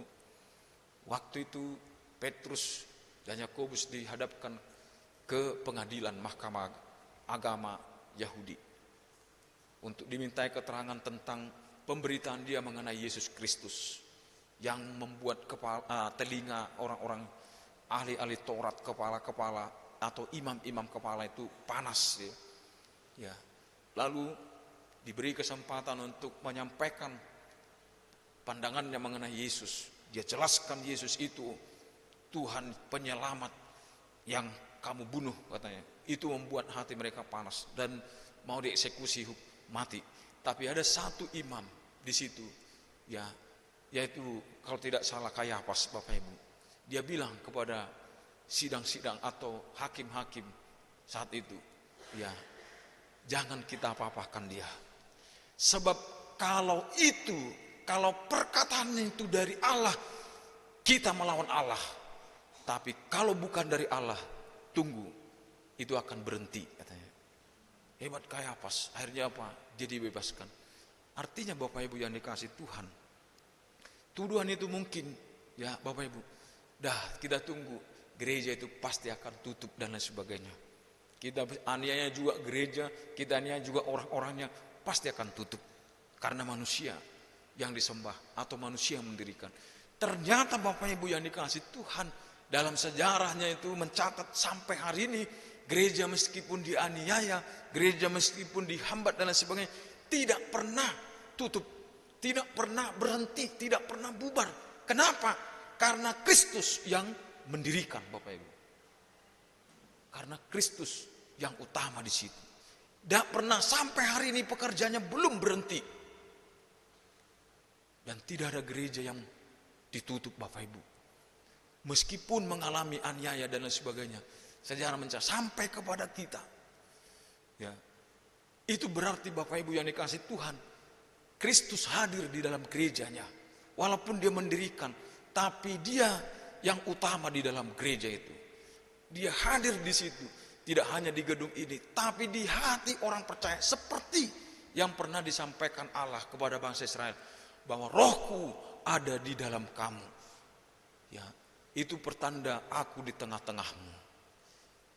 Waktu itu Petrus dan Yakobus dihadapkan ke pengadilan mahkamah agama Yahudi untuk dimintai keterangan tentang pemberitaan dia mengenai Yesus Kristus yang membuat telinga orang-orang ahli-ahli Taurat, kepala-kepala atau imam-imam kepala itu panas ya. Ya. Lalu diberi kesempatan untuk menyampaikan pandangannya mengenai Yesus. Dia jelaskan Yesus itu Tuhan penyelamat yang kamu bunuh katanya. Itu membuat hati mereka panas dan mau dieksekusi mati. Tapi ada satu imam di situ, ya, yaitu kalau tidak salah Kayafas Bapak Ibu. Dia bilang kepada sidang-sidang atau hakim-hakim saat itu, ya, jangan kita apa-apakan dia. Sebab kalau perkataannya itu dari Allah, kita melawan Allah. Tapi kalau bukan dari Allah, tunggu, itu akan berhenti katanya. Hebat Kayafas, akhirnya apa? Dia dibebaskan. Artinya Bapak Ibu yang dikasih Tuhan, tuduhan itu mungkin, ya Bapak Ibu, kita tunggu, gereja itu pasti akan tutup dan lain sebagainya. Kita aniaya juga gereja, kita aniaya juga orang-orangnya, pasti akan tutup. Karena manusia yang disembah atau manusia yang mendirikan. Ternyata Bapak Ibu yang dikasih Tuhan, dalam sejarahnya itu mencatat sampai hari ini, gereja meskipun dianiaya, gereja meskipun dihambat dan lain sebagainya, tidak pernah tutup, tidak pernah berhenti, tidak pernah bubar. Kenapa? Karena Kristus yang mendirikan Bapak Ibu. Karena Kristus yang utama di situ. Tidak pernah sampai hari ini pekerjaannya belum berhenti. Dan tidak ada gereja yang ditutup Bapak Ibu. Meskipun mengalami aniaya dan lain sebagainya, sejarah mencatat sampai kepada kita. Ya. Itu berarti Bapak Ibu yang dikasih Tuhan, Kristus hadir di dalam gerejanya. Walaupun dia mendirikan, tapi dia yang utama di dalam gereja itu. Dia hadir di situ, tidak hanya di gedung ini, tapi di hati orang percaya, seperti yang pernah disampaikan Allah kepada bangsa Israel, bahwa Rohku ada di dalam kamu. Ya, itu pertanda aku di tengah-tengahmu.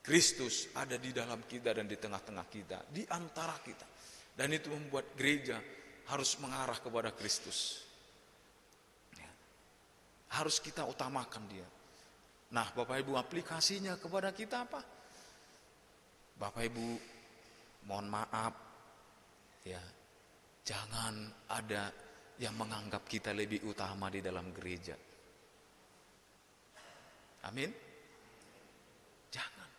Kristus ada di dalam kita dan di tengah-tengah kita, di antara kita. Dan itu membuat gereja harus mengarah kepada Kristus. Ya. Harus kita utamakan dia. Nah, Bapak Ibu, aplikasinya kepada kita apa? Bapak Ibu, mohon maaf, ya, jangan ada yang menganggap kita lebih utama di dalam gereja. Amin. Jangan.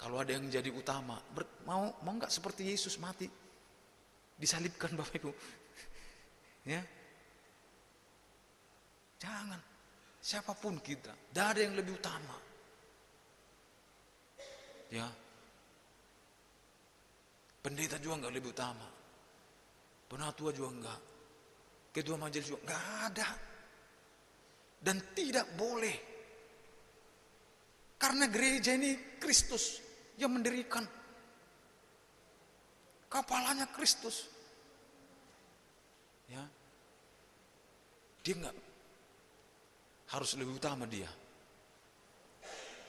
Kalau ada yang jadi utama, mau nggak seperti Yesus mati, disalibkan Bapak Ibu, ya. Jangan. Siapapun kita, tidak ada yang lebih utama. Ya. Pendeta juga nggak lebih utama. Penatua juga enggak. Ketua majelis juga enggak ada. Dan tidak boleh. Karena gereja ini Kristus yang mendirikan. Kepalanya Kristus. Ya. Dia enggak harus lebih utama dia.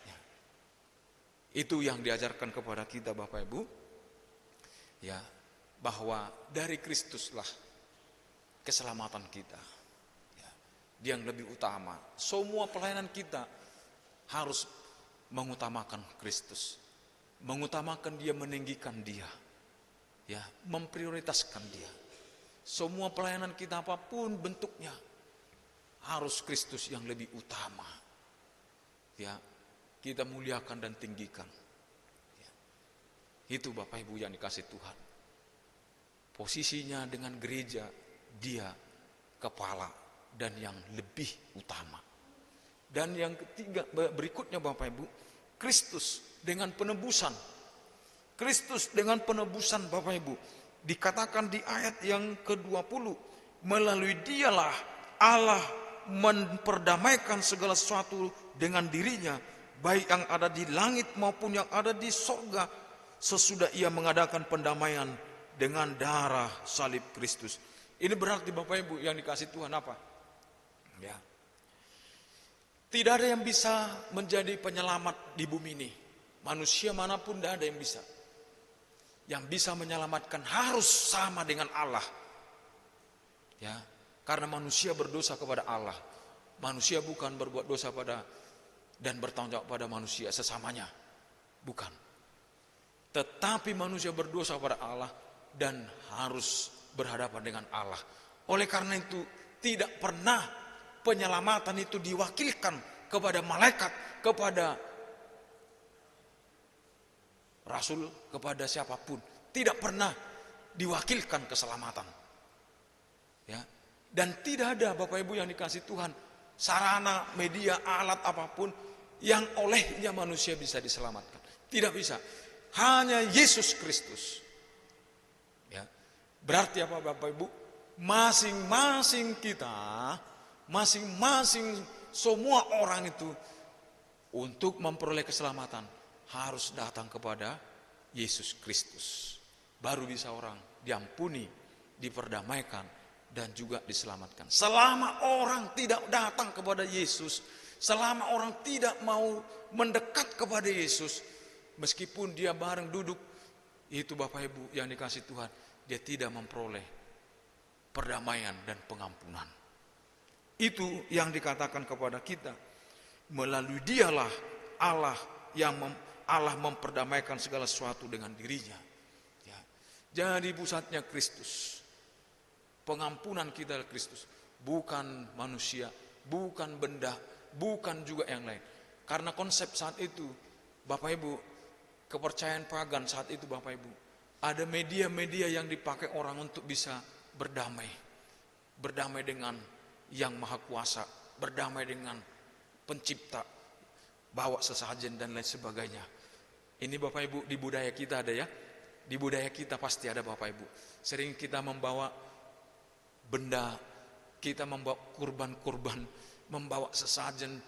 Ya. Itu yang diajarkan kepada kita Bapak Ibu. Ya. Bahwa dari Kristuslah keselamatan kita. Ya, dia yang lebih utama. Semua pelayanan kita harus mengutamakan Kristus. Mengutamakan dia, meninggikan dia. Ya, memprioritaskan dia. Semua pelayanan kita apapun bentuknya harus Kristus yang lebih utama. Ya, kita muliakan dan tinggikan. Ya. Itu Bapak Ibu yang dikasih Tuhan. Posisinya dengan gereja, dia kepala dan yang lebih utama. Dan yang ketiga, berikutnya Bapak Ibu, Kristus dengan penebusan. Kristus dengan penebusan Bapak Ibu. Dikatakan di ayat yang ke-20, melalui dialah Allah memperdamaikan segala sesuatu dengan dirinya, baik yang ada di langit maupun yang ada di sorga, sesudah ia mengadakan pendamaian dengan darah salib Kristus. Ini berarti Bapak Ibu yang dikasih Tuhan apa? Ya. Tidak ada yang bisa menjadi penyelamat di bumi ini. Manusia manapun tidak ada yang bisa. Yang bisa menyelamatkan harus sama dengan Allah. Ya, karena manusia berdosa kepada Allah. Manusia bukan berbuat dosa pada dan bertanggung jawab pada manusia sesamanya. Bukan. Tetapi manusia berdosa pada Allah dan harus berhadapan dengan Allah. Oleh karena itu tidak pernah penyelamatan itu diwakilkan kepada malaikat, kepada rasul, kepada siapapun. Tidak pernah diwakilkan keselamatan. Ya. Dan tidak ada Bapak Ibu yang dikasih Tuhan sarana, media, alat apapun yang olehnya manusia bisa diselamatkan. Tidak bisa. Hanya Yesus Kristus. Ya. Berarti apa Bapak Ibu? Masing-masing kita, masing-masing semua orang itu untuk memperoleh keselamatan harus datang kepada Yesus Kristus. Baru bisa orang diampuni, diperdamaikan, dan juga diselamatkan. Selama orang tidak datang kepada Yesus, selama orang tidak mau mendekat kepada Yesus, meskipun dia bareng duduk, itu Bapak Ibu yang dikasih Tuhan, dia tidak memperoleh perdamaian dan pengampunan. Itu yang dikatakan kepada kita. Melalui dialah Allah yang Allah memperdamaikan segala sesuatu dengan dirinya. Ya. Jadi pusatnya Kristus. Pengampunan kita adalah Kristus. Bukan manusia, bukan benda, bukan juga yang lain. Karena konsep saat itu, Bapak Ibu, kepercayaan pagan saat itu Bapak Ibu, ada media-media yang dipakai orang untuk bisa berdamai. Berdamai dengan yang maha kuasa, berdamai dengan pencipta, bawa sesajen dan lain sebagainya. Ini Bapak Ibu di budaya kita ada ya. Di budaya kita pasti ada Bapak Ibu. Sering kita membawa benda, kita membawa kurban-kurban, membawa sesajen,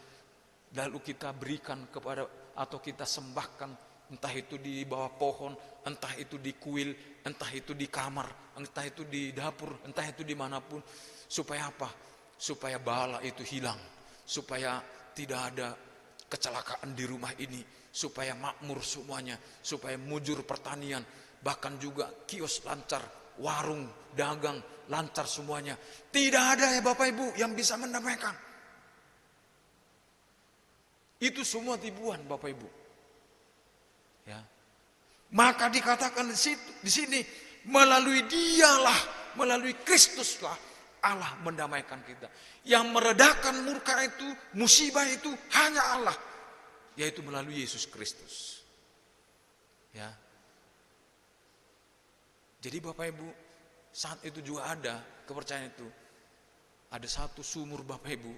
lalu kita berikan kepada atau kita sembahkan, entah itu di bawah pohon, entah itu di kuil, entah itu di kamar, entah itu di dapur, entah itu dimanapun. Supaya apa? Supaya bala itu hilang, supaya tidak ada kecelakaan di rumah ini, supaya makmur semuanya, supaya mujur pertanian, bahkan juga kios lancar, warung, dagang, lancar semuanya. Tidak ada ya Bapak Ibu yang bisa mendamaikan. Itu semua tipuan Bapak Ibu. Ya. Maka dikatakan di sini melalui dialah, melalui Kristuslah Allah mendamaikan kita. Yang meredakan murka itu, musibah itu hanya Allah, yaitu melalui Yesus Kristus. Ya. Jadi Bapak Ibu, saat itu juga ada kepercayaan itu. Ada satu sumur Bapak Ibu,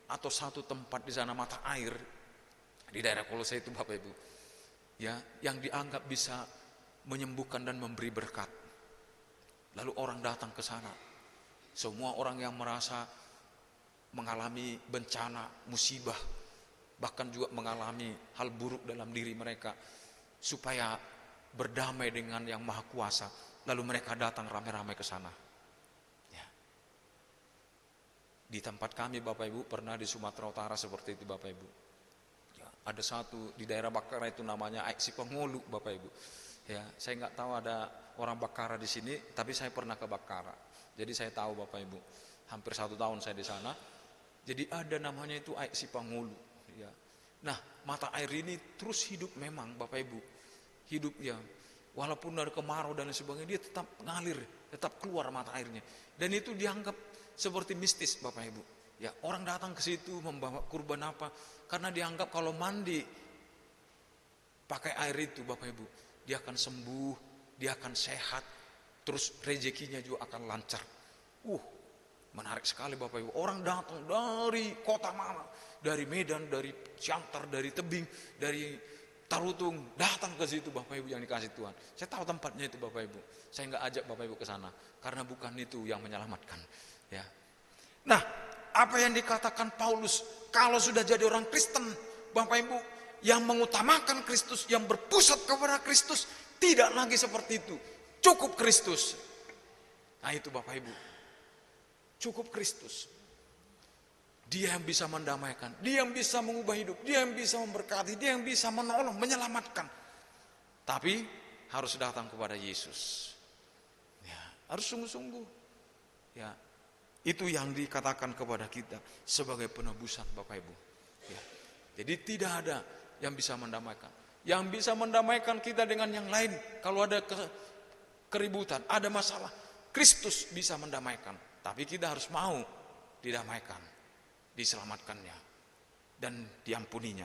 atau satu tempat di sana mata air di daerah Kolose itu Bapak Ibu. Ya, yang dianggap bisa menyembuhkan dan memberi berkat. Lalu orang datang ke sana. Semua orang yang merasa mengalami bencana, musibah, bahkan juga mengalami hal buruk dalam diri mereka, supaya berdamai dengan yang maha kuasa. Lalu mereka datang ramai-ramai ke sana. Ya. Di tempat kami Bapak Ibu pernah di Sumatera Utara seperti itu Bapak Ibu. Ya, ada satu di daerah Bakara itu namanya Aiksi Pengulu Bapak Ibu. Ya, saya nggak tahu ada orang Bakara di sini, tapi saya pernah ke Bakara. Jadi saya tahu Bapak Ibu. Hampir 1 tahun saya di sana. Jadi ada namanya itu Aiksi Pengulu. Ya. Nah, mata air ini terus hidup memang Bapak Ibu. Hidup ya. Walaupun dari kemarau dan sebagainya, dia tetap ngalir, tetap keluar mata airnya. Dan itu dianggap seperti mistis Bapak Ibu. Ya, orang datang ke situ membawa kurban apa? Karena dianggap kalau mandi pakai air itu Bapak Ibu, dia akan sembuh, dia akan sehat, terus rezekinya juga akan lancar. Menarik sekali Bapak Ibu. Orang datang dari kota mana? Dari Medan, dari Siantar, dari Tebing, dari Tarutung, datang ke situ Bapak Ibu yang dikasih Tuhan. Saya tahu tempatnya itu Bapak Ibu. Saya nggak ajak Bapak Ibu ke sana karena bukan itu yang menyelamatkan. Ya. Nah, apa yang dikatakan Paulus, kalau sudah jadi orang Kristen, Bapak Ibu, yang mengutamakan Kristus, yang berpusat kepada Kristus, tidak lagi seperti itu. Cukup Kristus. Nah itu Bapak Ibu. Cukup Kristus. Dia yang bisa mendamaikan, dia yang bisa mengubah hidup, dia yang bisa memberkati, dia yang bisa menolong, menyelamatkan. Tapi harus datang kepada Yesus. Ya, harus sungguh-sungguh. Ya, itu yang dikatakan kepada kita sebagai penebusan Bapak Ibu. Ya, jadi tidak ada yang bisa mendamaikan. Yang bisa mendamaikan kita dengan yang lain. Kalau ada keributan, ada masalah, Kristus bisa mendamaikan. Tapi kita harus mau didamaikan, diselamatkannya, dan diampuninya.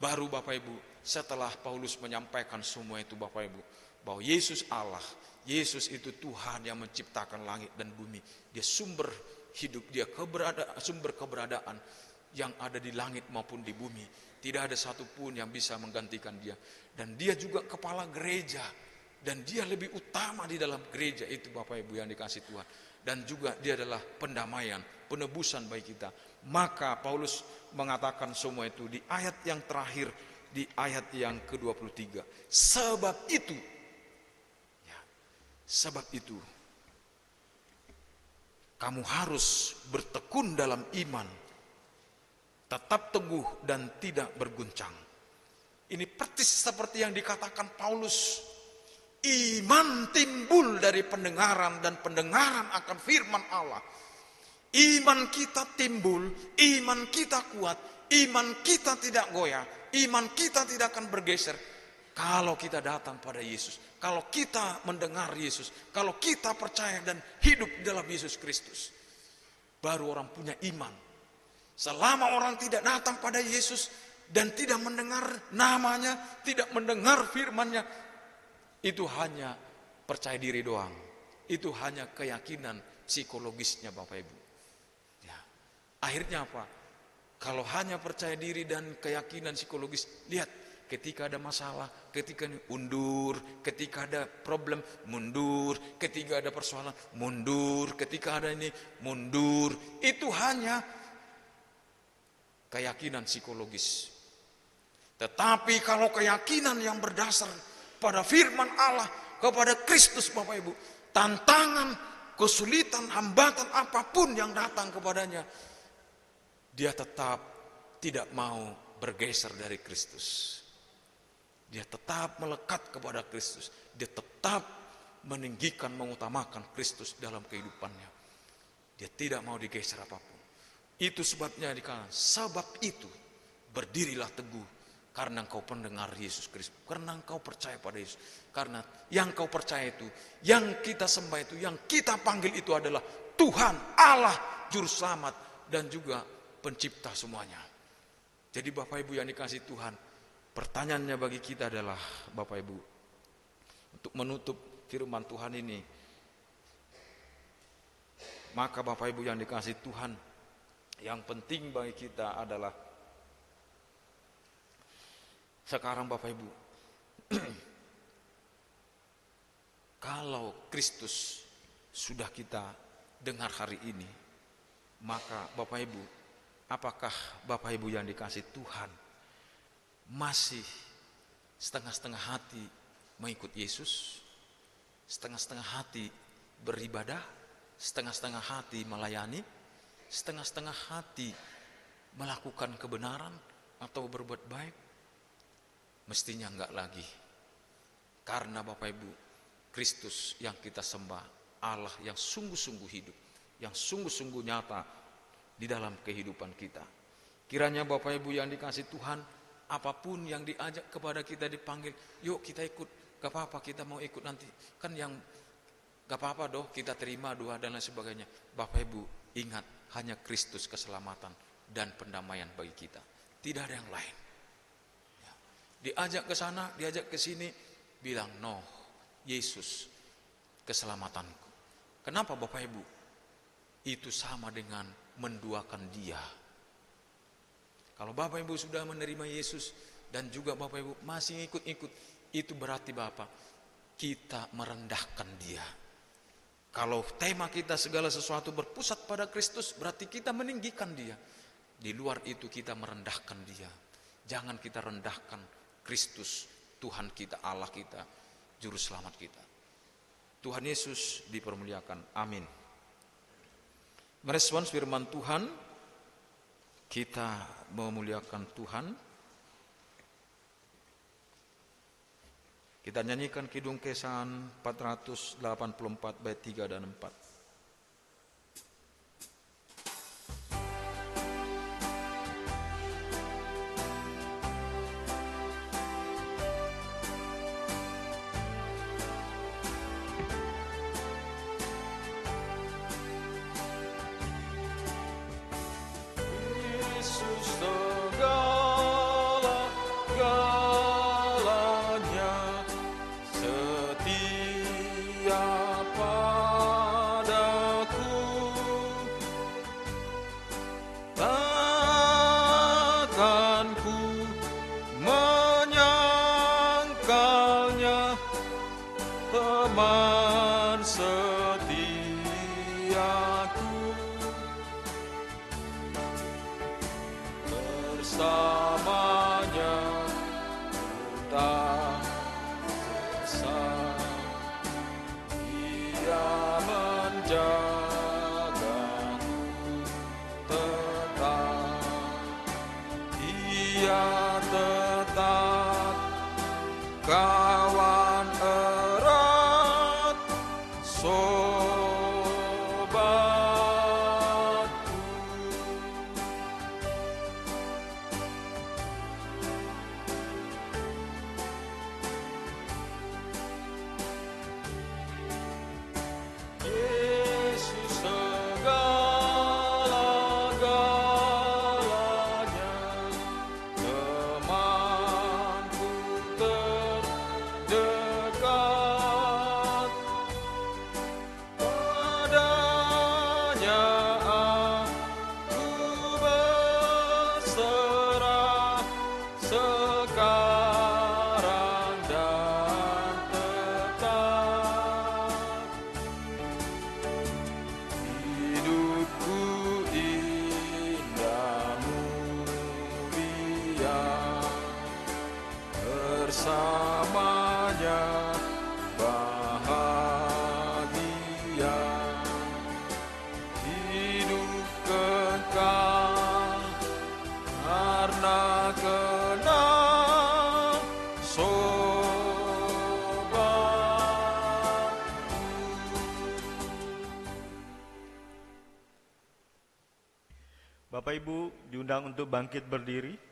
Baru Bapak Ibu, setelah Paulus menyampaikan semua itu Bapak Ibu, bahwa Yesus Allah, Yesus itu Tuhan yang menciptakan langit dan bumi. Dia sumber hidup, dia sumber keberadaan yang ada di langit maupun di bumi. Tidak ada satupun yang bisa menggantikan dia. Dan dia juga kepala gereja, dan dia lebih utama di dalam gereja itu Bapak Ibu yang dikasih Tuhan. Dan juga dia adalah pendamaian, penebusan bagi kita. Maka Paulus mengatakan semua itu di ayat yang terakhir, di ayat yang ke-23. Sebab itu, ya, sebab itu, kamu harus bertekun dalam iman, tetap teguh dan tidak berguncang. Ini persis seperti yang dikatakan Paulus. Iman timbul dari pendengaran, dan pendengaran akan firman Allah. Iman kita timbul, iman kita kuat, iman kita tidak goyah, iman kita tidak akan bergeser kalau kita datang pada Yesus, kalau kita mendengar Yesus, kalau kita percaya dan hidup dalam Yesus Kristus. Baru orang punya iman. Selama orang tidak datang pada Yesus dan tidak mendengar namanya, tidak mendengar firman-Nya, itu hanya percaya diri doang. Itu hanya keyakinan psikologisnya Bapak Ibu. Ya. Akhirnya apa? Kalau hanya percaya diri dan keyakinan psikologis, lihat ketika ada masalah, ketika undur, ketika ada problem, mundur, ketika ada persoalan, mundur, ketika ada ini, mundur. Itu hanya keyakinan psikologis. Tetapi kalau keyakinan yang berdasar pada firman Allah, kepada Kristus Bapak Ibu, tantangan, kesulitan, hambatan apapun yang datang kepadanya, dia tetap tidak mau bergeser dari Kristus. Dia tetap melekat kepada Kristus. Dia tetap meninggikan, mengutamakan Kristus dalam kehidupannya. Dia tidak mau digeser apapun. Itu sebabnya dikatakan, sebab itu berdirilah teguh, karena engkau pendengar Yesus Kristus, karena engkau percaya pada Yesus. Karena yang kau percaya itu, yang kita sembah itu, yang kita panggil itu adalah Tuhan, Allah, Juru Selamat, dan juga Pencipta semuanya. Jadi Bapak Ibu yang dikasih Tuhan, pertanyaannya bagi kita adalah, Bapak Ibu, untuk menutup firman Tuhan ini, maka Bapak Ibu yang dikasih Tuhan, yang penting bagi kita adalah, sekarang Bapak Ibu, kalau Kristus sudah kita dengar hari ini, maka Bapak Ibu, apakah Bapak Ibu yang dikasih Tuhan masih setengah-setengah hati mengikut Yesus, setengah-setengah hati beribadah, setengah-setengah hati melayani, setengah-setengah hati melakukan kebenaran atau berbuat baik? Mestinya enggak lagi. Karena Bapak Ibu, Kristus yang kita sembah, Allah yang sungguh-sungguh hidup, yang sungguh-sungguh nyata di dalam kehidupan kita. Kiranya Bapak Ibu yang dikasih Tuhan, apapun yang diajak kepada kita, dipanggil, yuk kita ikut, gak apa-apa kita mau ikut nanti. Kan yang gak apa-apa doh, kita terima doa dan lain sebagainya. Bapak Ibu ingat, hanya Kristus keselamatan dan pendamaian bagi kita. Tidak ada yang lain. Diajak ke sana, diajak ke sini, bilang no, Yesus keselamatanku. Kenapa Bapak Ibu? Itu sama dengan menduakan Dia. Kalau Bapak Ibu sudah menerima Yesus, dan juga Bapak Ibu masih ikut-ikut, itu berarti Bapak, kita merendahkan Dia. Kalau tema kita segala sesuatu berpusat pada Kristus, berarti kita meninggikan Dia. Di luar itu kita merendahkan Dia. Jangan kita rendahkan Kristus, Tuhan kita, Allah kita, Juru Selamat kita. Tuhan Yesus dipermuliakan. Amin. Merespons firman Tuhan, kita memuliakan Tuhan. Kita nyanyikan Kidung Kesan 484 bait 3 dan 4. Teman setiaku, bersamanya tak sesat. Dia menjagaku tetap, Dia tetap kawan erat sobatku. Yesus segala-galanya, temanku terdekat. Padanya aku berserah sekarang dan tetap. Hidupku indah mulia, bersamanya bahagia. Hidup kekal karena kenal sobatku. Bapak Ibu diundang untuk bangkit berdiri.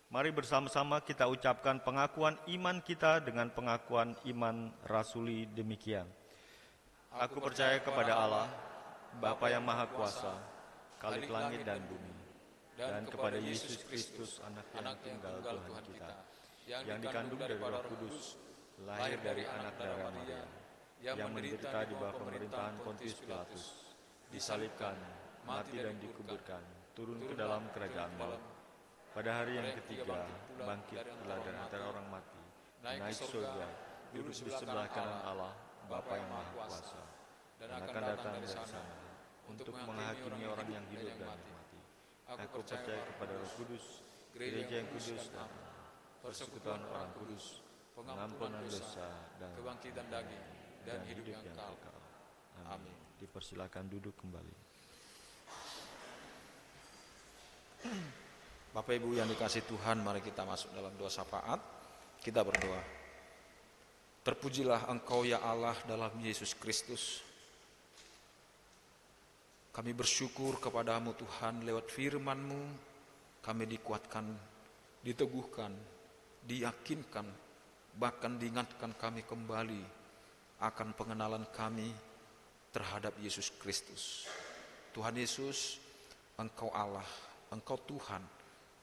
Mari bersama-sama kita ucapkan pengakuan iman kita dengan pengakuan iman rasuli demikian. Aku percaya kepada Allah, Bapa yang Maha Kuasa, Khalik langit dan bumi, dan kepada Yesus Kristus, Anak yang tunggal Tuhan kita, yang dikandung dari Roh Kudus, lahir dari anak darah Maria, yang menderita di bawah pemerintahan Pontius Pilatus, disalibkan, mati dan dikuburkan, turun ke dalam kerajaan maut. Pada hari yang ketiga, bangkitlah dari antara orang mati, naik surga, duduk di sebelah kanan Allah, Bapa yang Maha Kuasa, dan akan datang dari sana untuk menghakimi orang yang hidup dan mati. Aku percaya kepada Roh Kudus, gereja yang kudus dan persekutuan orang kudus, pengampunan dosa dan kebangkitan daging dan hidup yang kekal. Amin. Dipersilakan duduk kembali. Bapak Ibu yang dikasihi Tuhan, mari kita masuk dalam doa syafaat. Kita berdoa. Terpujilah Engkau ya Allah dalam Yesus Kristus. Kami bersyukur kepadamu Tuhan, lewat firman-Mu kami dikuatkan, diteguhkan, diyakinkan, bahkan diingatkan kami kembali akan pengenalan kami terhadap Yesus Kristus. Tuhan Yesus, Engkau Allah, Engkau Tuhan,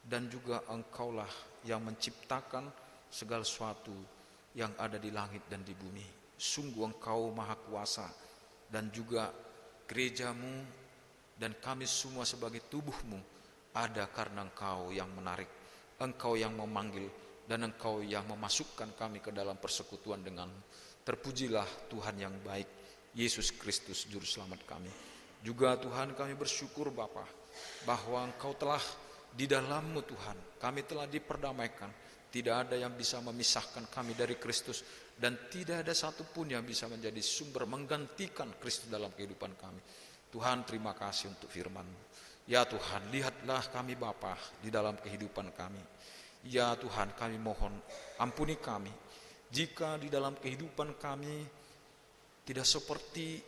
dan juga Engkaulah yang menciptakan segala sesuatu yang ada di langit dan di bumi. Sungguh Engkau Maha Kuasa, dan juga gereja-Mu dan kami semua sebagai tubuh-Mu ada karena Engkau yang menarik, Engkau yang memanggil, dan Engkau yang memasukkan kami ke dalam persekutuan dengan. Terpujilah Tuhan yang baik, Yesus Kristus Juru Selamat kami. Juga Tuhan kami bersyukur Bapa, bahwa Engkau telah di dalam-Mu Tuhan, kami telah diperdamaikan. Tidak ada yang bisa memisahkan kami dari Kristus, dan tidak ada satupun yang bisa menjadi sumber menggantikan Kristus dalam kehidupan kami. Tuhan, terima kasih untuk firman-Mu. Ya Tuhan, lihatlah kami Bapa di dalam kehidupan kami. Ya Tuhan, kami mohon ampuni kami jika di dalam kehidupan kami tidak seperti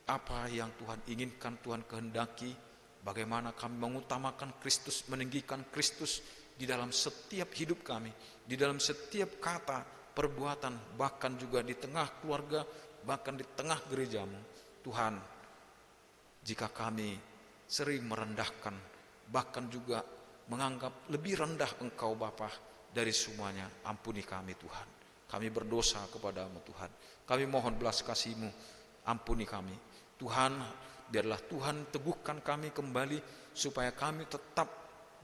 apa yang Tuhan inginkan, Tuhan kehendaki. Bagaimana kami mengutamakan Kristus, meninggikan Kristus di dalam setiap hidup kami, di dalam setiap kata, perbuatan, bahkan juga di tengah keluarga, bahkan di tengah gereja-Mu. Tuhan, jika kami sering merendahkan, bahkan juga menganggap lebih rendah Engkau Bapa dari semuanya, ampuni kami Tuhan. Kami berdosa kepadamu Tuhan. Kami mohon belas kasih-Mu, ampuni kami. Tuhan, biarlah Tuhan teguhkan kami kembali, supaya kami tetap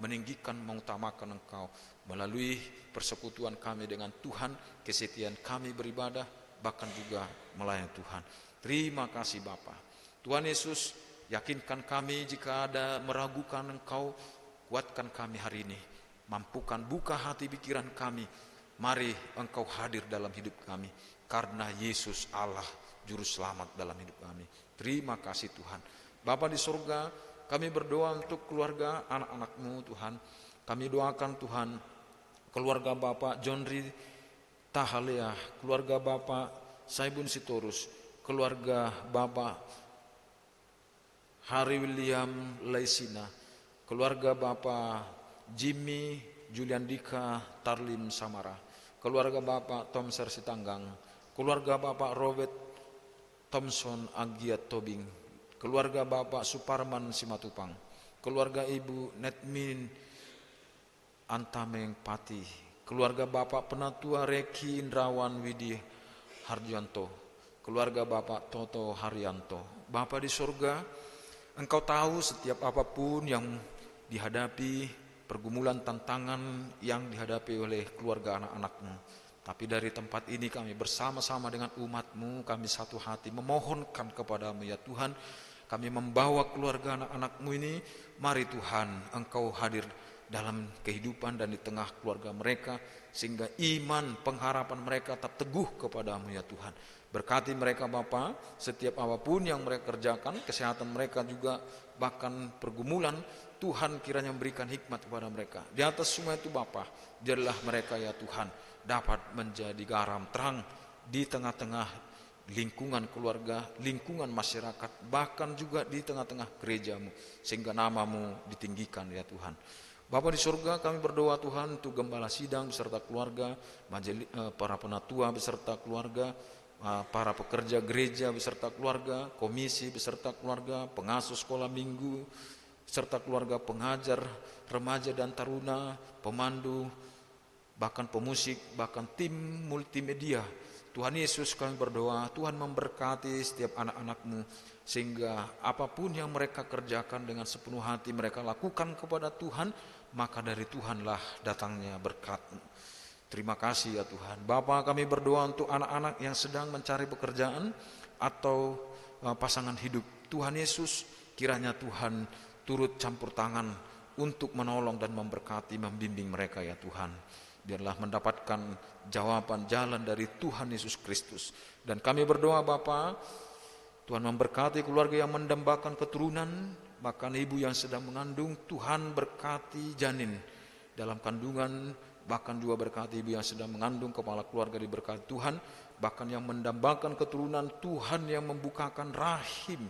meninggikan, mengutamakan Engkau melalui persekutuan kami dengan Tuhan, kesetiaan kami beribadah, bahkan juga melayani Tuhan. Terima kasih Bapa. Tuhan Yesus, yakinkan kami jika ada meragukan Engkau, kuatkan kami hari ini. Mampukan buka hati pikiran kami. Mari Engkau hadir dalam hidup kami, karena Yesus Allah Juru Selamat dalam hidup kami. Terima kasih Tuhan. Bapa di surga, kami berdoa untuk keluarga anak-anak-Mu Tuhan. Kami doakan Tuhan, keluarga Bapak Jonri Tahalea, keluarga Bapak Saibun Sitorus, keluarga Bapak Hari William Laisina, keluarga Bapak Jimmy Juliandika Tarlim Samara, keluarga Bapak Tom Sersitanggang, keluarga Bapak Robert Thompson Agiat Tobing, keluarga Bapak Suparman Simatupang, keluarga Ibu Netmin Antameng Pati, keluarga Bapak Penatua Reki Indrawan Widi Harjanto, keluarga Bapak Toto Haryanto. Bapa di surga, Engkau tahu setiap apapun yang dihadapi, pergumulan tantangan yang dihadapi oleh keluarga anak-anak-Mu. Tapi dari tempat ini kami bersama-sama dengan umat-Mu, kami satu hati memohonkan kepada-Mu ya Tuhan. Kami membawa keluarga anak-anak-Mu ini, mari Tuhan Engkau hadir dalam kehidupan dan di tengah keluarga mereka, sehingga iman, pengharapan mereka tetap teguh kepada-Mu ya Tuhan. Berkati mereka Bapa, setiap apapun yang mereka kerjakan, kesehatan mereka juga, bahkan pergumulan, Tuhan kiranya memberikan hikmat kepada mereka. Di atas semua itu Bapa, biarlah mereka ya Tuhan dapat menjadi garam terang di tengah-tengah lingkungan keluarga, lingkungan masyarakat, bahkan juga di tengah-tengah gereja-Mu, sehingga nama-Mu ditinggikan ya Tuhan. Bapa di surga, kami berdoa Tuhan untuk gembala sidang beserta keluarga, para penatua beserta keluarga, para pekerja gereja beserta keluarga, komisi beserta keluarga, pengasuh sekolah minggu serta keluarga, pengajar remaja dan taruna, pemandu, bahkan pemusik, bahkan tim multimedia. Tuhan Yesus, kami berdoa Tuhan memberkati setiap anak-anak-Mu, sehingga apapun yang mereka kerjakan dengan sepenuh hati mereka lakukan kepada Tuhan, maka dari Tuhanlah datangnya berkat-Mu. Terima kasih ya Tuhan. Bapa, kami berdoa untuk anak-anak yang sedang mencari pekerjaan atau pasangan hidup. Tuhan Yesus, kiranya Tuhan turut campur tangan untuk menolong dan memberkati, membimbing mereka ya Tuhan. Biarlah mendapatkan jawaban jalan dari Tuhan Yesus Kristus. Dan kami berdoa Bapa, Tuhan memberkati keluarga yang mendambakan keturunan, bahkan ibu yang sedang mengandung, Tuhan berkati janin dalam kandungan, bahkan juga berkati ibu yang sedang mengandung, kepala keluarga diberkati Tuhan, bahkan yang mendambakan keturunan, Tuhan yang membukakan rahim,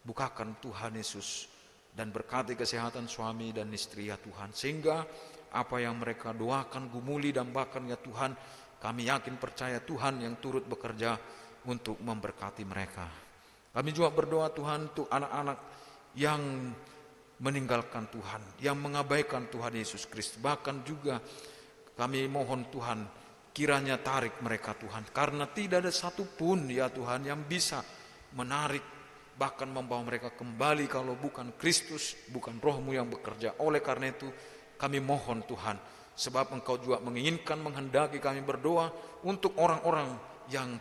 bukakan Tuhan Yesus, dan berkati kesehatan suami dan istri ya Tuhan, sehingga apa yang mereka doakan, gumuli, dambakan ya Tuhan, kami yakin percaya Tuhan yang turut bekerja untuk memberkati mereka. Kami juga berdoa Tuhan untuk anak-anak yang meninggalkan Tuhan, yang mengabaikan Tuhan Yesus Kristus. Bahkan juga kami mohon Tuhan, kiranya tarik mereka Tuhan, karena tidak ada satupun ya Tuhan yang bisa menarik bahkan membawa mereka kembali kalau bukan Kristus, bukan Roh-Mu yang bekerja. Oleh karena itu kami mohon Tuhan, sebab Engkau juga menginginkan, menghendaki kami berdoa untuk orang-orang yang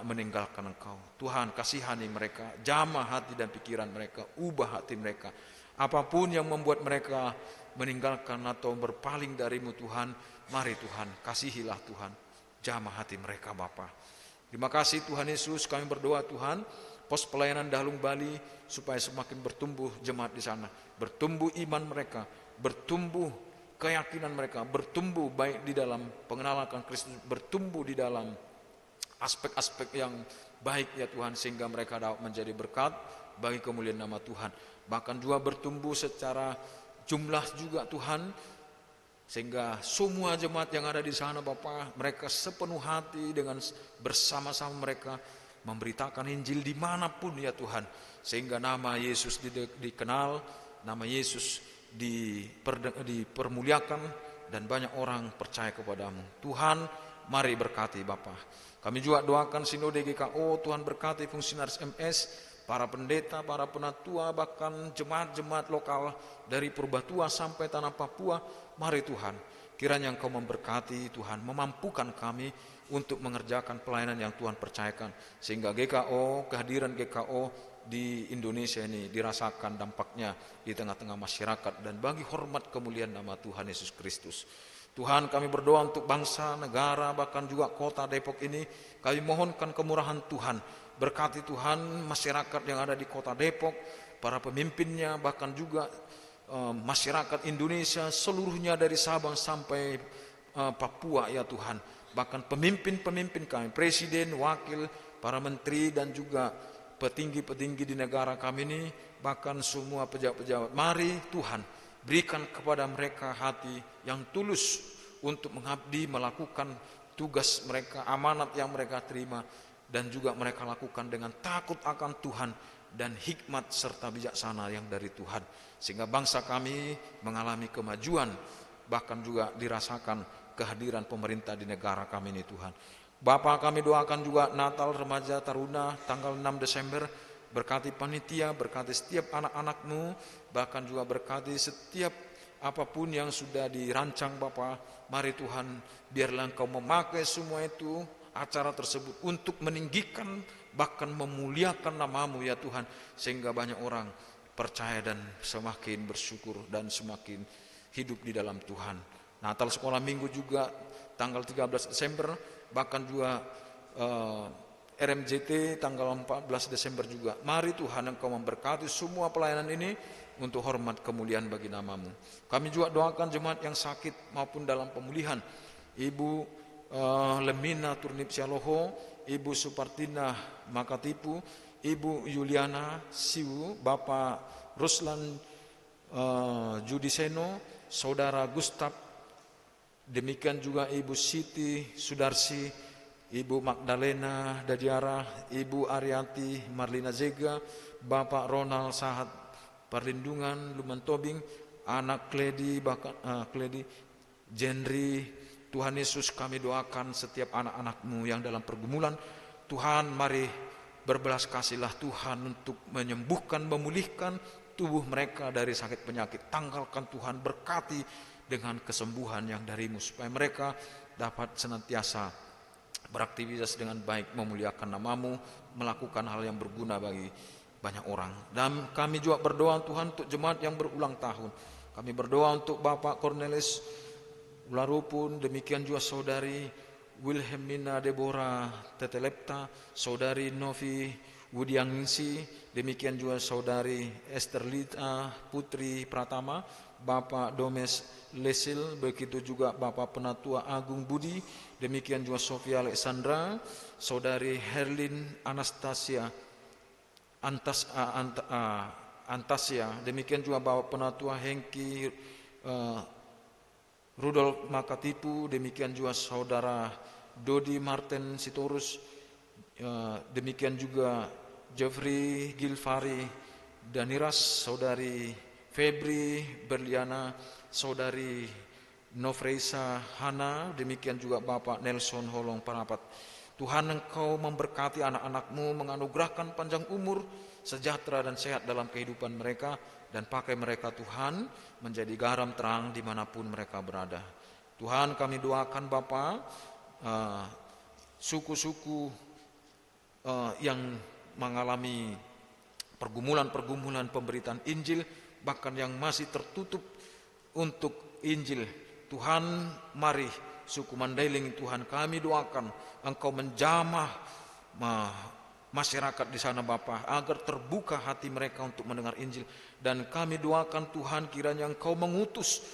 meninggalkan Engkau. Tuhan, kasihani mereka, jamah hati dan pikiran mereka, ubah hati mereka. Apapun yang membuat mereka meninggalkan atau berpaling darimu Tuhan, mari Tuhan, kasihilah Tuhan, jamah hati mereka Bapa. Terima kasih Tuhan Yesus, kami berdoa Tuhan, pos pelayanan Dahlung Bali supaya semakin bertumbuh jemaat di sana, bertumbuh iman mereka, bertumbuh keyakinan mereka, bertumbuh baik di dalam pengenalan akan Kristus, bertumbuh di dalam aspek-aspek yang baik ya Tuhan, sehingga mereka dapat menjadi berkat bagi kemuliaan nama Tuhan. Bahkan juga bertumbuh secara jumlah juga Tuhan, sehingga semua jemaat yang ada di sana Bapa, mereka sepenuh hati dengan bersama-sama mereka memberitakan Injil dimanapun ya Tuhan, sehingga nama Yesus dikenal, nama Yesus dipermuliakan, dan banyak orang percaya kepadamu. Tuhan, mari berkati Bapa. Kami juga doakan Sinode GKO, Tuhan berkati fungsionaris MS, para pendeta, para penatua, bahkan jemaat-jemaat lokal dari Purbatua sampai tanah Papua. Mari Tuhan, kiranya Engkau memberkati Tuhan, memampukan kami untuk mengerjakan pelayanan yang Tuhan percayakan, sehingga GKO, kehadiran GKO di Indonesia ini dirasakan dampaknya di tengah-tengah masyarakat, dan bagi hormat kemuliaan nama Tuhan Yesus Kristus. Tuhan, kami berdoa untuk bangsa, negara, bahkan juga kota Depok ini. Kami mohonkan kemurahan Tuhan. Berkati Tuhan masyarakat yang ada di kota Depok, para pemimpinnya, bahkan juga masyarakat Indonesia seluruhnya dari Sabang sampai Papua ya Tuhan. Bahkan pemimpin-pemimpin kami, presiden, wakil, para menteri, dan juga petinggi-petinggi di negara kami ini, bahkan semua pejabat-pejabat. Mari Tuhan, berikan kepada mereka hati yang tulus untuk mengabdi, melakukan tugas mereka, amanat yang mereka terima, dan juga mereka lakukan dengan takut akan Tuhan dan hikmat serta bijaksana yang dari Tuhan, sehingga bangsa kami mengalami kemajuan, bahkan juga dirasakan kehadiran pemerintah di negara kami ini Tuhan. Bapa, kami doakan juga Natal Remaja Taruna tanggal 6 Desember, berkati panitia, berkati setiap anak-anak-Mu, bahkan juga berkati setiap apapun yang sudah dirancang Bapa. Mari Tuhan, biarlah Engkau memakai semua itu, acara tersebut untuk meninggikan, bahkan memuliakan nama-Mu ya Tuhan, sehingga banyak orang percaya dan semakin bersyukur dan semakin hidup di dalam Tuhan. Natal sekolah minggu juga tanggal 13 Desember, bahkan juga RMJT tanggal 14 Desember juga. Mari Tuhan, Engkau memberkati semua pelayanan ini untuk hormat kemuliaan bagi nama-Mu. Kami juga doakan jemaat yang sakit maupun dalam pemulihan. Ibu Lemina Turnip Sialoho, Ibu Supartina Makatipu, Ibu Yuliana Siwu, Bapak Ruslan Judiseno, Saudara Gustaf, demikian juga Ibu Siti Sudarsi, Ibu Magdalena Dadiara, Ibu Arianti Marlina Zega, Bapak Ronald Sahat Perlindungan Lumantobing, anak Kledi, Kledi Jenri. Tuhan Yesus, kami doakan setiap anak-anak-Mu yang dalam pergumulan. Tuhan, mari berbelas kasihlah Tuhan untuk menyembuhkan, memulihkan tubuh mereka dari sakit penyakit. Tanggalkan Tuhan, berkati dengan kesembuhan yang dari-Mu, supaya mereka dapat senantiasa beraktivitas dengan baik, memuliakan nama-Mu, melakukan hal yang berguna bagi banyak orang. Dan kami juga berdoa Tuhan untuk jemaat yang berulang tahun. Kami berdoa untuk Bapak Cornelis Ularupun, demikian juga Saudari Wilhelmina Deborah Tetelepta, Saudari Novi Wudiangsi, demikian juga Saudari Esterlita Putri Pratama, Bapak Domes Lesil, begitu juga Bapak Penatua Agung Budi, demikian juga Sofia Alexandra, Saudari Herlin Anastasia Antasia, demikian juga Bapak Penatua Hengki Rudolf Makatipu, demikian juga Saudara Dodi Martin Sitorus, demikian juga Jeffrey Gilfari Daniras, Saudari Febri Berliana, Saudari Nofreisa Hana, demikian juga Bapak Nelson Holong Parapat. Tuhan, Engkau memberkati anak-anak-Mu, menganugerahkan panjang umur, sejahtera dan sehat dalam kehidupan mereka, dan pakai mereka Tuhan menjadi garam terang dimanapun mereka berada. Tuhan, kami doakan Bapa, suku-suku yang mengalami pergumulan-pergumulan pemberitaan Injil, bahkan yang masih tertutup untuk Injil. Tuhan, mari suku Mandailing Tuhan, kami doakan Engkau menjamah masyarakat di sana Bapa, agar terbuka hati mereka untuk mendengar Injil. Dan kami doakan Tuhan, kiranya Engkau mengutus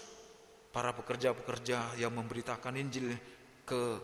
para pekerja-pekerja yang memberitakan Injil ke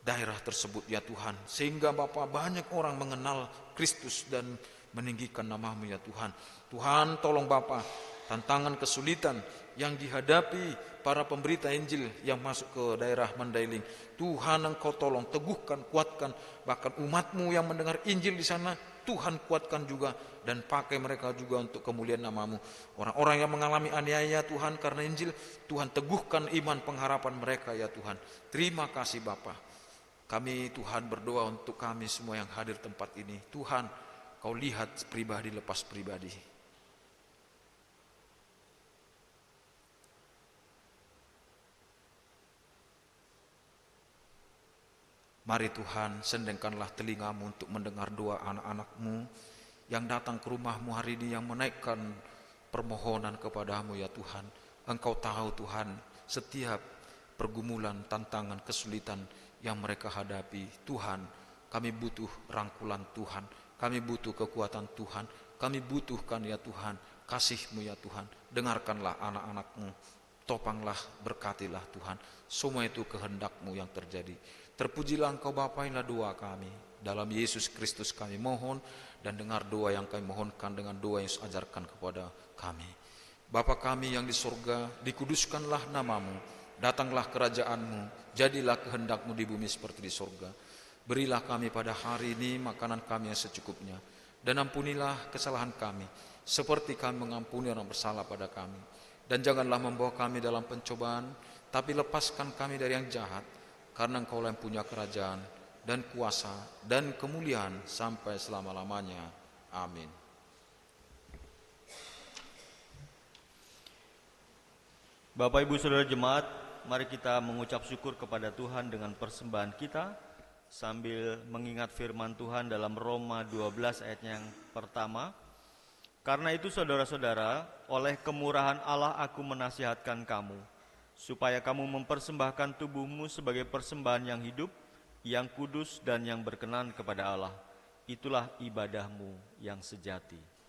daerah tersebut ya Tuhan, sehingga Bapa banyak orang mengenal Kristus dan meninggikan nama-Mu ya Tuhan. Tuhan, tolong Bapa, tantangan kesulitan yang dihadapi para pemberita Injil yang masuk ke daerah Mandailing, Tuhan Engkau tolong, teguhkan, kuatkan, bahkan umat-Mu yang mendengar Injil di sana, Tuhan kuatkan juga dan pakai mereka juga untuk kemuliaan nama-Mu. Orang-orang yang mengalami aniaya Tuhan karena Injil, Tuhan teguhkan iman pengharapan mereka ya Tuhan. Terima kasih Bapa. Kami Tuhan berdoa untuk kami semua yang hadir tempat ini. Tuhan, Kau lihat pribadi lepas pribadi. Mari Tuhan, sendengkanlah telinga-Mu untuk mendengar doa anak-anak-Mu yang datang ke rumah-Mu hari ini, yang menaikkan permohonan kepada-Mu ya Tuhan. Engkau tahu Tuhan setiap pergumulan, tantangan, kesulitan yang mereka hadapi. Tuhan, kami butuh rangkulan Tuhan, kami butuh kekuatan Tuhan, kami butuhkan ya Tuhan kasih-Mu ya Tuhan. Dengarkanlah anak-anak-Mu, topanglah, berkatilah Tuhan. Semua itu kehendak-Mu yang terjadi. Terpujilah Engkau Bapa, inilah doa kami. Dalam Yesus Kristus kami mohon, dan dengar doa yang kami mohonkan dengan doa yang Yesus ajarkan kepada kami. Bapa kami yang di surga, dikuduskanlah nama-Mu, datanglah kerajaan-Mu, jadilah kehendak-Mu di bumi seperti di surga. Berilah kami pada hari ini makanan kami yang secukupnya, dan ampunilah kesalahan kami, seperti kami mengampuni orang bersalah pada kami. Dan janganlah membawa kami dalam pencobaan, tapi lepaskan kami dari yang jahat, karena Engkau yang punya kerajaan dan kuasa dan kemuliaan sampai selama-lamanya. Amin. Bapak Ibu Saudara Jemaat, mari kita mengucap syukur kepada Tuhan dengan persembahan kita, sambil mengingat firman Tuhan dalam Roma 12 ayat yang pertama. Karena itu saudara-saudara, oleh kemurahan Allah aku menasihatkan kamu, supaya kamu mempersembahkan tubuhmu sebagai persembahan yang hidup, yang kudus dan yang berkenan kepada Allah. Itulah ibadahmu yang sejati.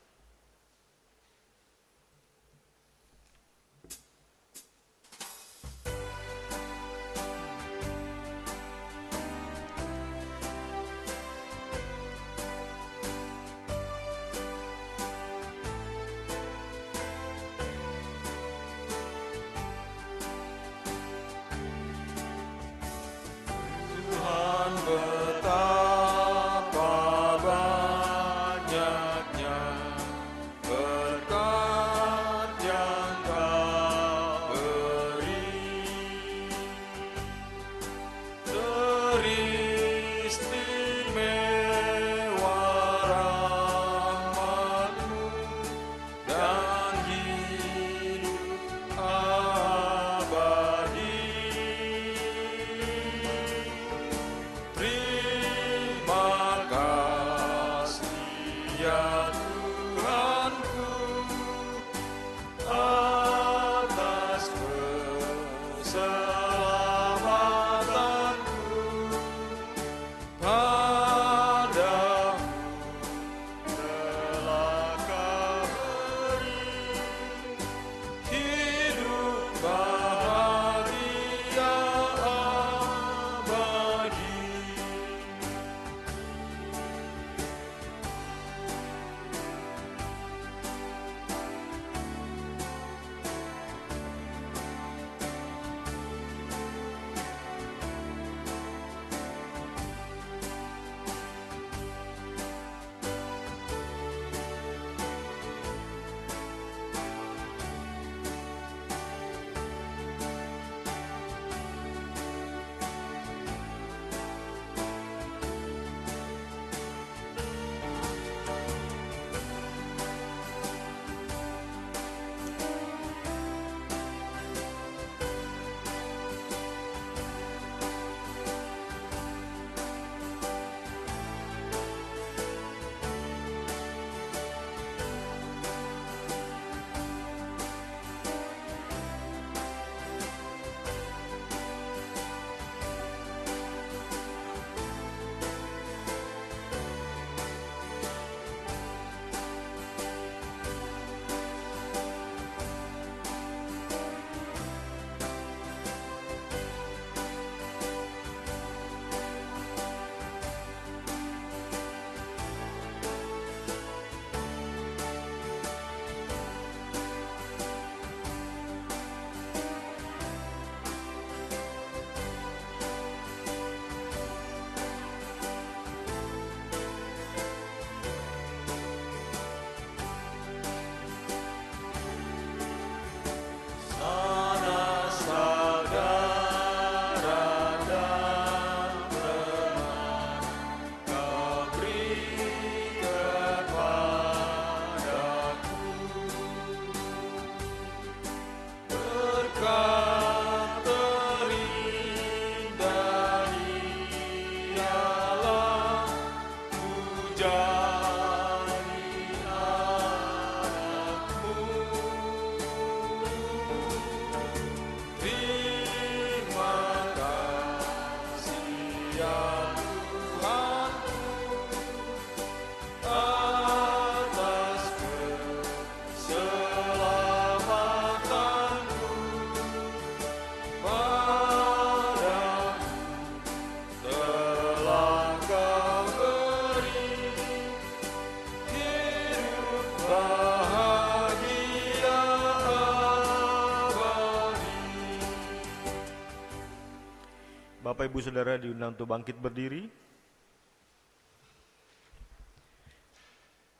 Bapak Ibu Saudara diundang untuk bangkit berdiri.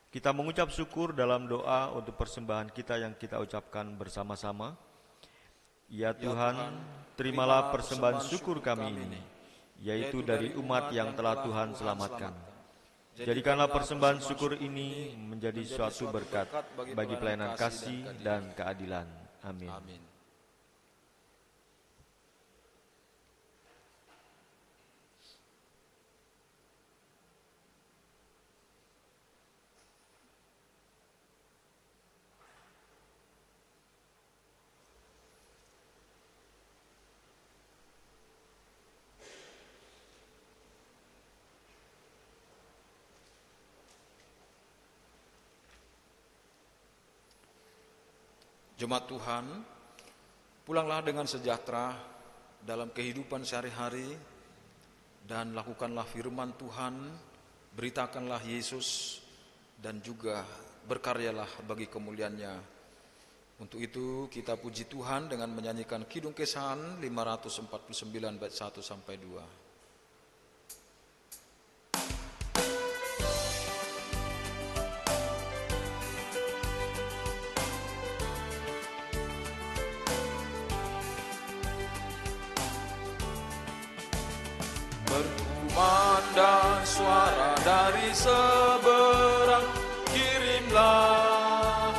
Kita mengucap syukur dalam doa untuk persembahan kita yang kita ucapkan bersama-sama. Ya Tuhan, terimalah persembahan syukur kami ini, yaitu dari umat yang telah Tuhan selamatkan. Jadikanlah persembahan syukur ini menjadi suatu berkat bagi pelayanan kasih dan keadilan. Amin. Jemaat Tuhan, pulanglah dengan sejahtera dalam kehidupan sehari-hari dan lakukanlah firman Tuhan, beritakanlah Yesus dan juga berkaryalah bagi kemuliaan-Nya. Untuk itu kita puji Tuhan dengan menyanyikan Kidung Kesahan 549 bait 1 sampai 2. Berkumandang suara dari seberang, kirimlah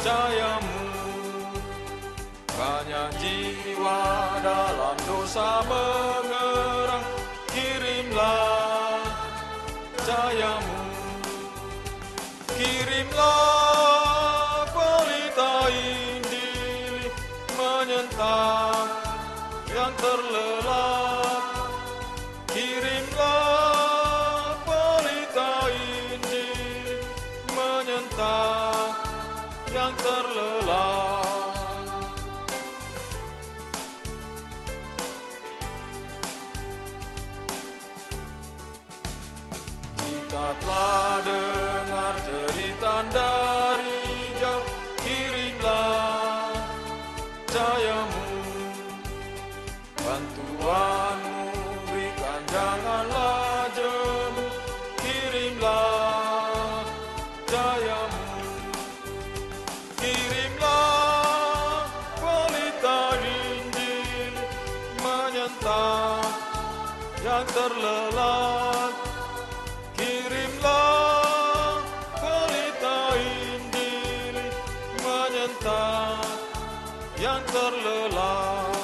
cahayamu. Banyak jiwa dalam dosa mengerang, kirimlah cahayamu. Kirimlah pelita Injil menyentak yang terlelap. Kirimlah pelita Injil menyentak yang terlelap. Kita telah dengar cerita dari jauh, kirimlah cahayamu. Bantuanmu janganlah jemu, kirimlah cahayamu. Kirimlah pelita Injil menyentak yang terlelap. Kirimlah pelita Injil menyentak yang terlelap.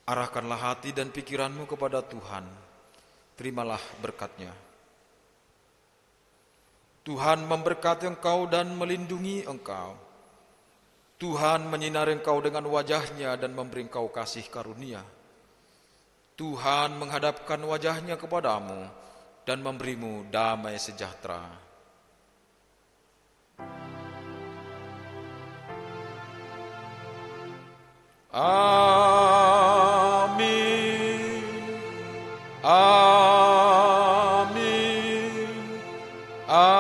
Arahkanlah hati dan pikiranmu kepada Tuhan, terimalah berkat-Nya. Tuhan memberkati engkau dan melindungi engkau. Tuhan menyinari engkau dengan wajah-Nya dan memberi engkau kasih karunia. Tuhan menghadapkan wajah-Nya kepadamu dan memberimu damai sejahtera. Amin. Amin. Amin.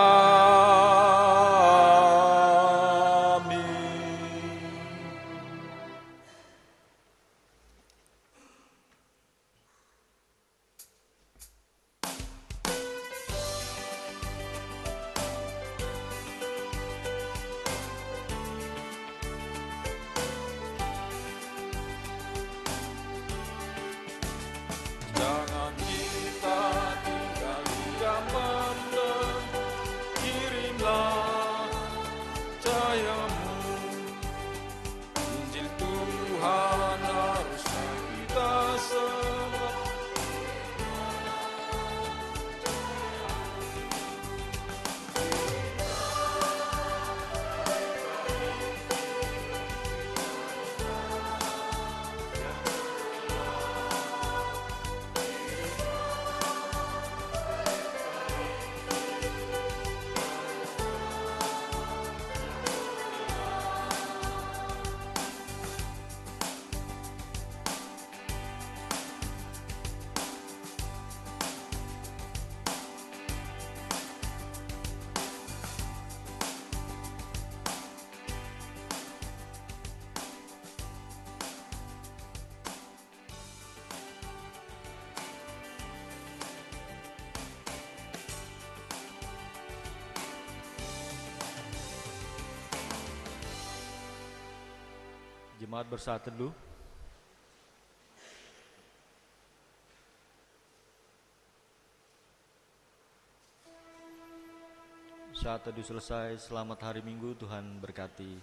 Jemaat bersaat teduh. Saat teduh selesai, selamat hari Minggu, Tuhan berkati.